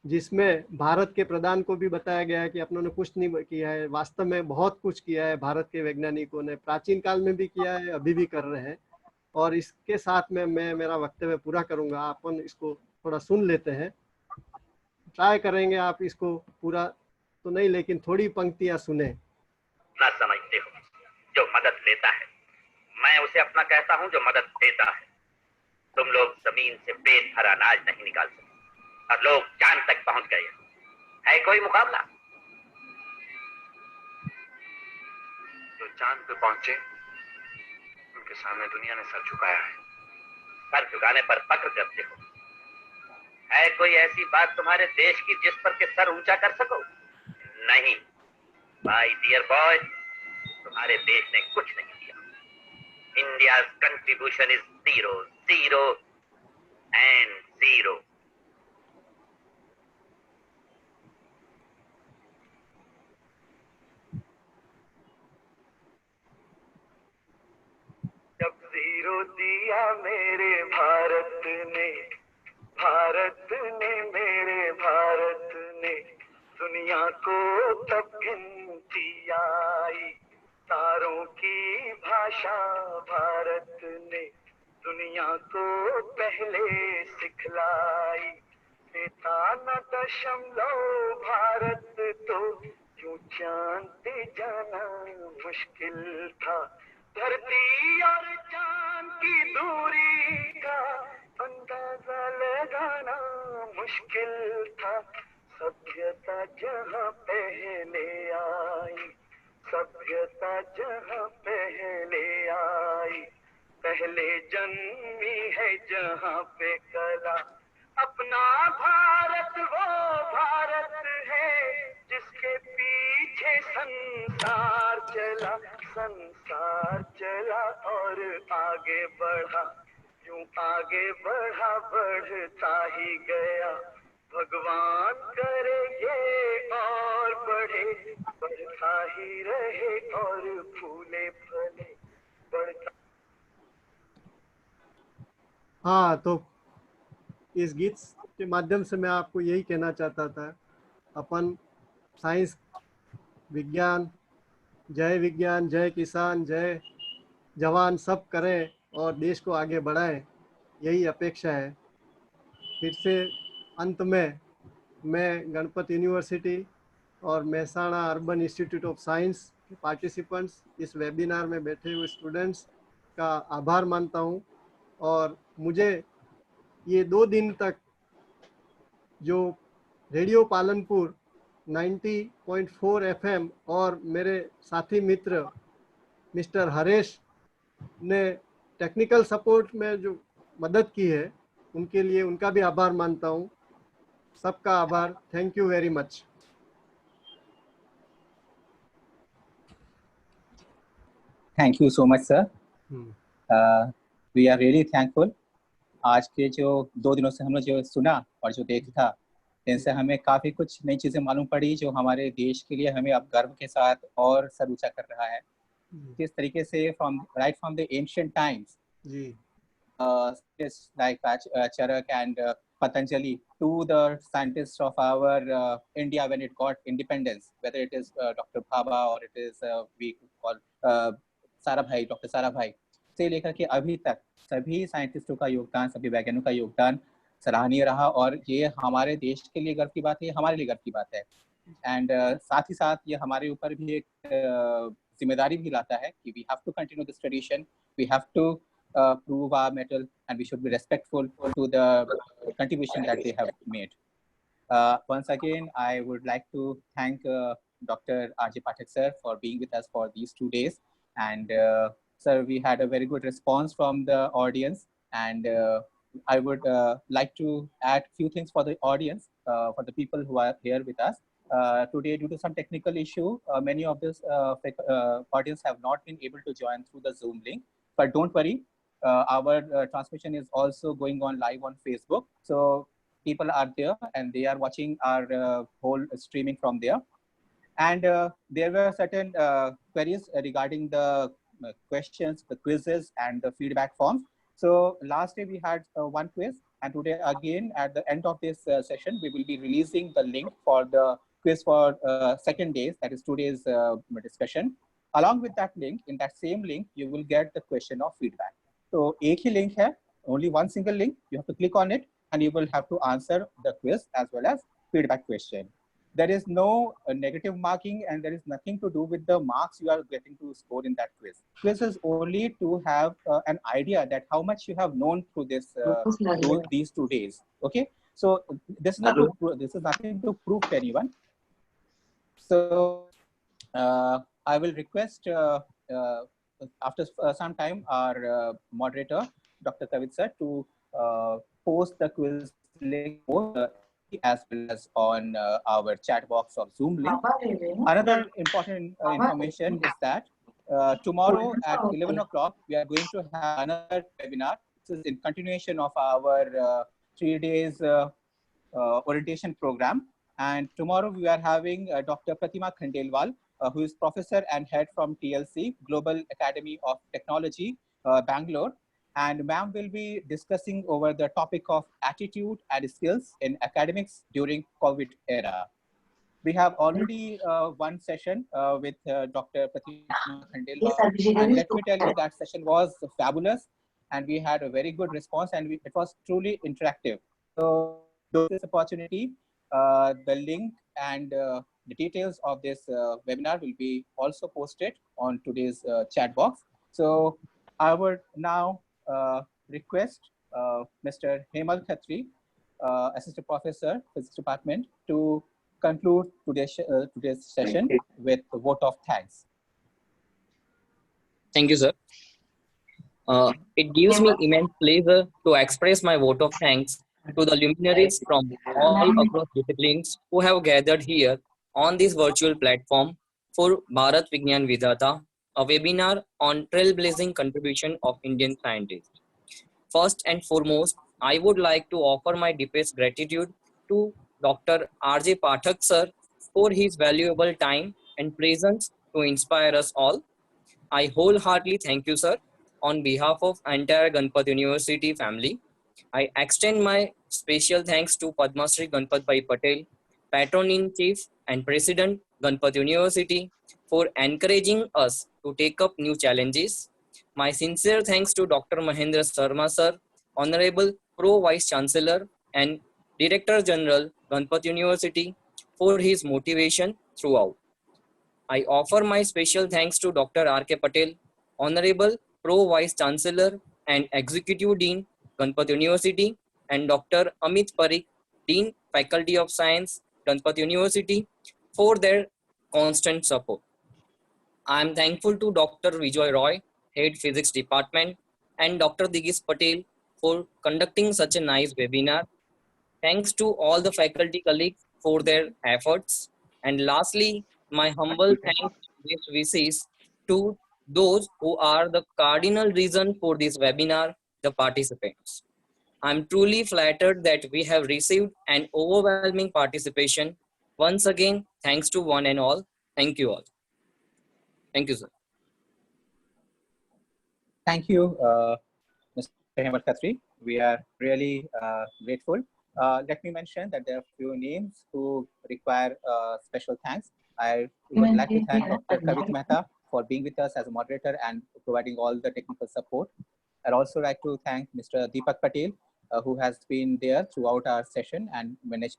C: जिसमें भारत के प्रधान को भी बताया गया है कि अपनों ने कुछ नहीं किया है। वास्तव में बहुत कुछ किया है भारत के वैज्ञानिकों ने, प्राचीन काल में भी किया है, अभी भी कर रहे हैं। और इसके साथ में मैं मेरा वक्तव्य पूरा करूंगा। अपन इसको थोड़ा सुन लेते हैं, ट्राई करेंगे। आप इसको पूरा तो नहीं, लेकिन थोड़ी पंक्तियां सुने।
D: ना समझते हो जो मदद लेता है, मैं उसे अपना कहता हूँ जो मदद देता है। तुम लोग जमीन से पेट भरा अनाज नहीं निकाल सकते और लोग चांद तक पहुंच गए। है कोई मुकाबला? जो चांद पे पहुंचे उनके सामने दुनिया ने सर झुकाया है। सर झुकाने पर फक्र करते हो। है कोई ऐसी बात तुम्हारे देश की जिस पर के सर ऊंचा कर सको? नहीं माय डियर बॉय, तुम्हारे देश ने कुछ नहीं किया। India's contribution is 0, 0 and 0. जब 0 दिया मेरे भारत ने, मेरे भारत ने, दुनिया को तब गिनती आई। तारों की भाषा भारत ने दुनिया को पहले सिखलाई। न दशमलव भारत तो यूं चांद पे जाना मुश्किल था। धरती और चांद की दूरी का अंदाजा लगाना मुश्किल था। सभ्यता जहाँ पहले आई, सभ्यता जहाँ पहले आई, पहले जन्मी है जहाँ पे कला। अपना भारत वो भारत है जिसके पीछे संसार चला, संसार चला और आगे बढ़ा। यूं आगे बढ़ा, बढ़ता ही गया। भगवान करे ये और बढ़े, बढ़ता ही रहे और फूले फले, बढ़ता।
C: हाँ, तो इस गीत के माध्यम से मैं आपको यही कहना चाहता था। अपन साइंस, विज्ञान, जय किसान, जय जवान सब करें और देश को आगे बढ़ाएं, यही अपेक्षा है। फिर से अंत में मैं गणपत यूनिवर्सिटी और Mehsana urban institute of science के पार्टिसिपेंट्स, इस वेबिनार में बैठे हुए स्टूडेंट्स का आभार मानता हूं। और मुझे ये 2 दिन तक जो रेडियो पालनपुर 90.4 FM और मेरे साथी मित्र मिस्टर हरेश ने टेक्निकल सपोर्ट में जो मदद की है, उनके लिए उनका भी आभार मानता हूं। सबका आभार। Thank you very much.
B: Thank you so much sir. We are really thankful. आज के जो 2 दिनों से हमने जो सुना और जो देखा, इनसे हमें काफ़ी कुछ नई चीज़ें मालूम पड़ी जो हमारे देश के लिए हमें अब गर्व के साथ और सर ऊंचा कर रहा है। किस तरीके से फ्रॉम द एंशिएंट टाइम्स
C: जी
B: scientists like Charak and Patanjali to the scientists of our India when it got independence, whether it is Dr. Bhabha or it is we could call Sarabhai, Dr. Sarabhai, से लेकर के अभी तक सभी साइंटिस्टों का योगदान, सभी वैज्ञानिकों का योगदान सराहनीय रहा और ये हमारे देश के लिए गर्व की बात है, हमारे लिए गर्व की बात है। एंड साथ ही साथ ये हमारे ऊपर भी एक जिम्मेदारी भी लाता है कि we have to continue this tradition, we have to prove our mettle, and we should be respectful to the contribution that they have made. Once again, I would like to thank Dr. R.J. Pathak sir for being with us for these 2 days. And sir, we had a very good response from the audience. And I would like to add a few things for the audience, for the people who are here with us. Today, due to some technical issue, many of this audience have not been able to join through the Zoom link. But don't worry, our transmission is also going on live on Facebook. So people are there and they are watching our whole streaming from there. And there were certain queries regarding the questions, the quizzes, and the feedback forms. So last day we had one quiz, and today again at the end of this session, we will be releasing the link for the quiz for second days, that is today's discussion. Along with that link, in that same link, you will get the question of feedback. So एक ही link है, only one single link. You have to click on it, and you will have to answer the quiz as well as feedback question. There is no negative marking, and there is nothing to do with the marks you are getting to score in that quiz. Quiz is only to have an idea that how much you have known through this these 2 days. Okay, so this is not this is nothing to prove to anyone. So I will request after some time our moderator, Dr. Kavit sir, to post the quiz link as well as on our chat box of Zoom link. Another important information is that tomorrow at 11 o'clock, we are going to have another webinar. This is in continuation of our 3 days orientation program. And tomorrow we are having Dr. Pratima Khandelwal, who is professor and head from TLC, Global Academy of Technology, Bangalore. And ma'am will be discussing over the topic of attitude and skills in academics during COVID era. We have already one session with Dr. Pratima Khandelwal. And let me tell you, that session was fabulous. And we had a very good response, and it was truly interactive. So this opportunity, the link and the details of this webinar will be also posted on today's chat box. So I would now request Mr. Hemal Khatri, Assistant Professor, Physics Department, to conclude today's session with a vote of thanks.
E: Thank you, sir. It gives me immense pleasure to express my vote of thanks to the luminaries from all across disciplines who have gathered here on this virtual platform for Bharat Vigyan Vidhata, a webinar on trailblazing contribution of Indian scientists. First and foremost, I would like to offer my deepest gratitude to Dr. R.J. Pathak sir for his valuable time and presence to inspire us all. I wholeheartedly thank you, sir, on behalf of entire Ganpat University family. I extend my special thanks to Padma Shri Ganpat Bhai Patel, Patron-in-Chief and President, Ganpat University, for encouraging us to take up new challenges. My sincere thanks to Dr. Mahendra Sharma sir, Honorable Pro Vice Chancellor and Director General, Ganpat University, for his motivation throughout. I offer my special thanks to Dr. R.K. Patel, Honorable Pro Vice Chancellor and Executive Dean, Ganpat University, and Dr. Amit Parikh, Dean, Faculty of Science, Ganpat University, for their constant support. I am thankful to Dr. Vijay Roy, Head Physics Department, and Dr. Digis Patel for conducting such a nice webinar. Thanks to all the faculty colleagues for their efforts. And lastly, my humble thanks and wishes to those who are the cardinal reason for this webinar, the participants. I'm truly flattered that we have received an overwhelming participation. Once again, thanks to one and all. Thank you all. Thank you, sir.
B: Thank you, Mr. Hemant Khatri. We are really grateful. Let me mention that there are few names who require special thanks. I would like to thank Dr. Kavit Mehta for being with us as a moderator and providing all the technical support. I'd also like to thank Mr. Deepak Patel, who has been there throughout our session and managed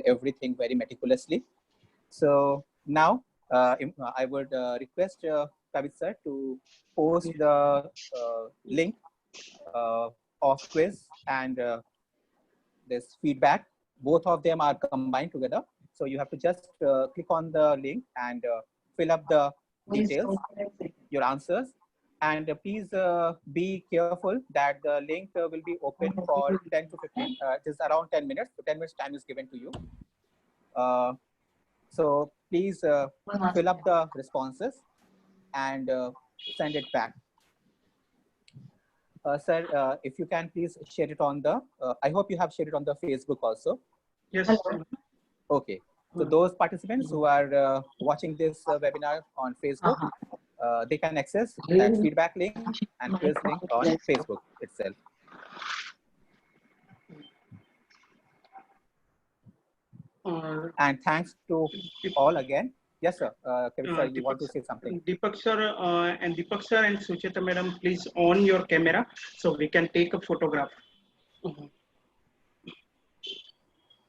B: everything very meticulously. So now I would request Kavit sir to post the link of quiz and this feedback. Both of them are combined together. So you have to just click on the link and fill up the details, your answers. And please be careful that the link will be open for 10 to 15. It is around 10 minutes. So 10 minutes time is given to you. So please fill up the responses and send it back. Sir, if you can please share it on the, I hope you have shared it on the Facebook also.
F: Yes.
B: Okay. So those participants who are watching this webinar on Facebook, they can access that feedback link and quiz link on Facebook itself. And thanks to all again. Yes, sir. Kavit sir, you want to say something?
F: Deepak sir and Sucheta madam, please on your camera so we can take a photograph.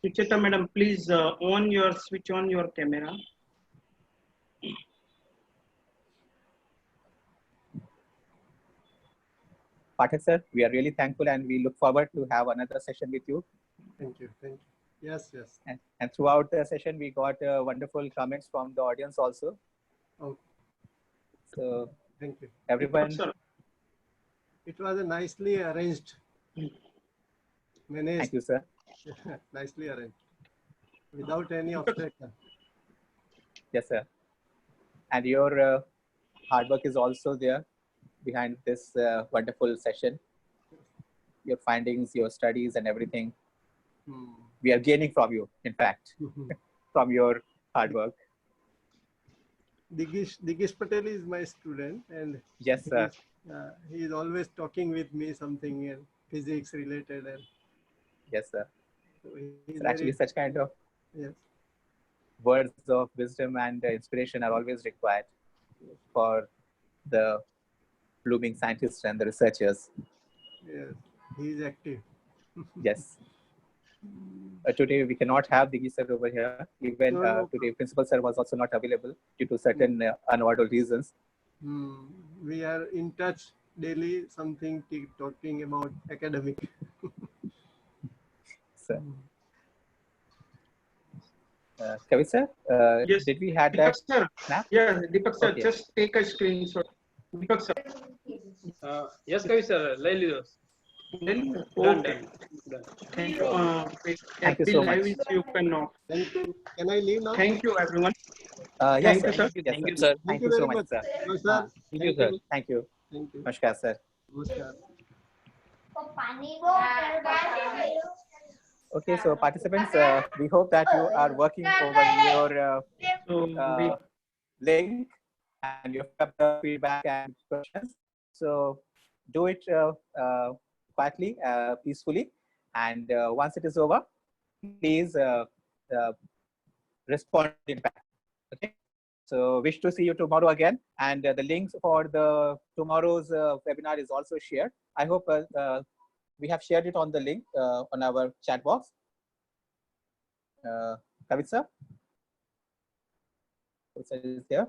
F: Sucheta madam, please switch on your camera.
B: Pathak sir, we are really thankful and we look forward to have another session with you.
C: Thank you. Thank you. Yes, yes.
B: And throughout the session, we got wonderful comments from the audience also.
C: Oh.
B: So
C: thank you.
B: Everyone.
C: It was a nicely arranged. Managed.
B: Thank you, sir.
C: Nicely arranged. Without any obstacle.
B: Yes, sir. And your hard work is also there behind this wonderful session. Your findings, your studies and everything. We are gaining from you, in fact, from your hard work.
C: Digesh Patel is my student, and
B: yes, sir.
C: He is always talking with me something physics related. And
B: yes, sir.
C: So
B: it's actually such kind of words of wisdom and inspiration are always required for the blooming scientists and the researchers.
C: Yes, he is active.
B: Yes. Today we cannot have Digesh sir over here. Even today principal sir was also not available due to certain unavoidable reasons.
C: We are in touch daily, something talking about academic.
B: Sir. Kavit sir,
F: yes.
B: Did we have
F: Deepak
B: that
F: sir?
B: snap?
F: Yeah, Deepak sir,
B: okay.
F: Just take a screenshot. Deepak sir.
G: Yes, Kavit sir.
F: Okay. Thank you.
B: Thank you so much.
F: You cannot.
C: Thank you. Can I leave now?
F: Thank you, everyone.
B: Yes,
F: thank
B: sir.
F: you, sir.
B: Yes,
E: Thank you, sir.
B: Thank you so much, sir.
C: No, sir.
E: Thank you, sir.
B: Thank you.
C: Thank you.
B: Namaskar, sir.
C: Namaskar.
B: Okay, so participants, we hope that you are working over your link and you have the feedback and questions. So do it quietly, peacefully, and once it is over, please respond in back. Okay. So wish to see you tomorrow again, and the links for the tomorrow's webinar is also shared. I hope we have shared it on the link on our chat box. Kavit sir? Kavit sir is there?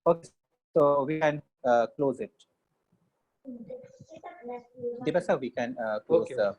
B: Okay, so we can close it. Deepak sir, we can close
G: okay.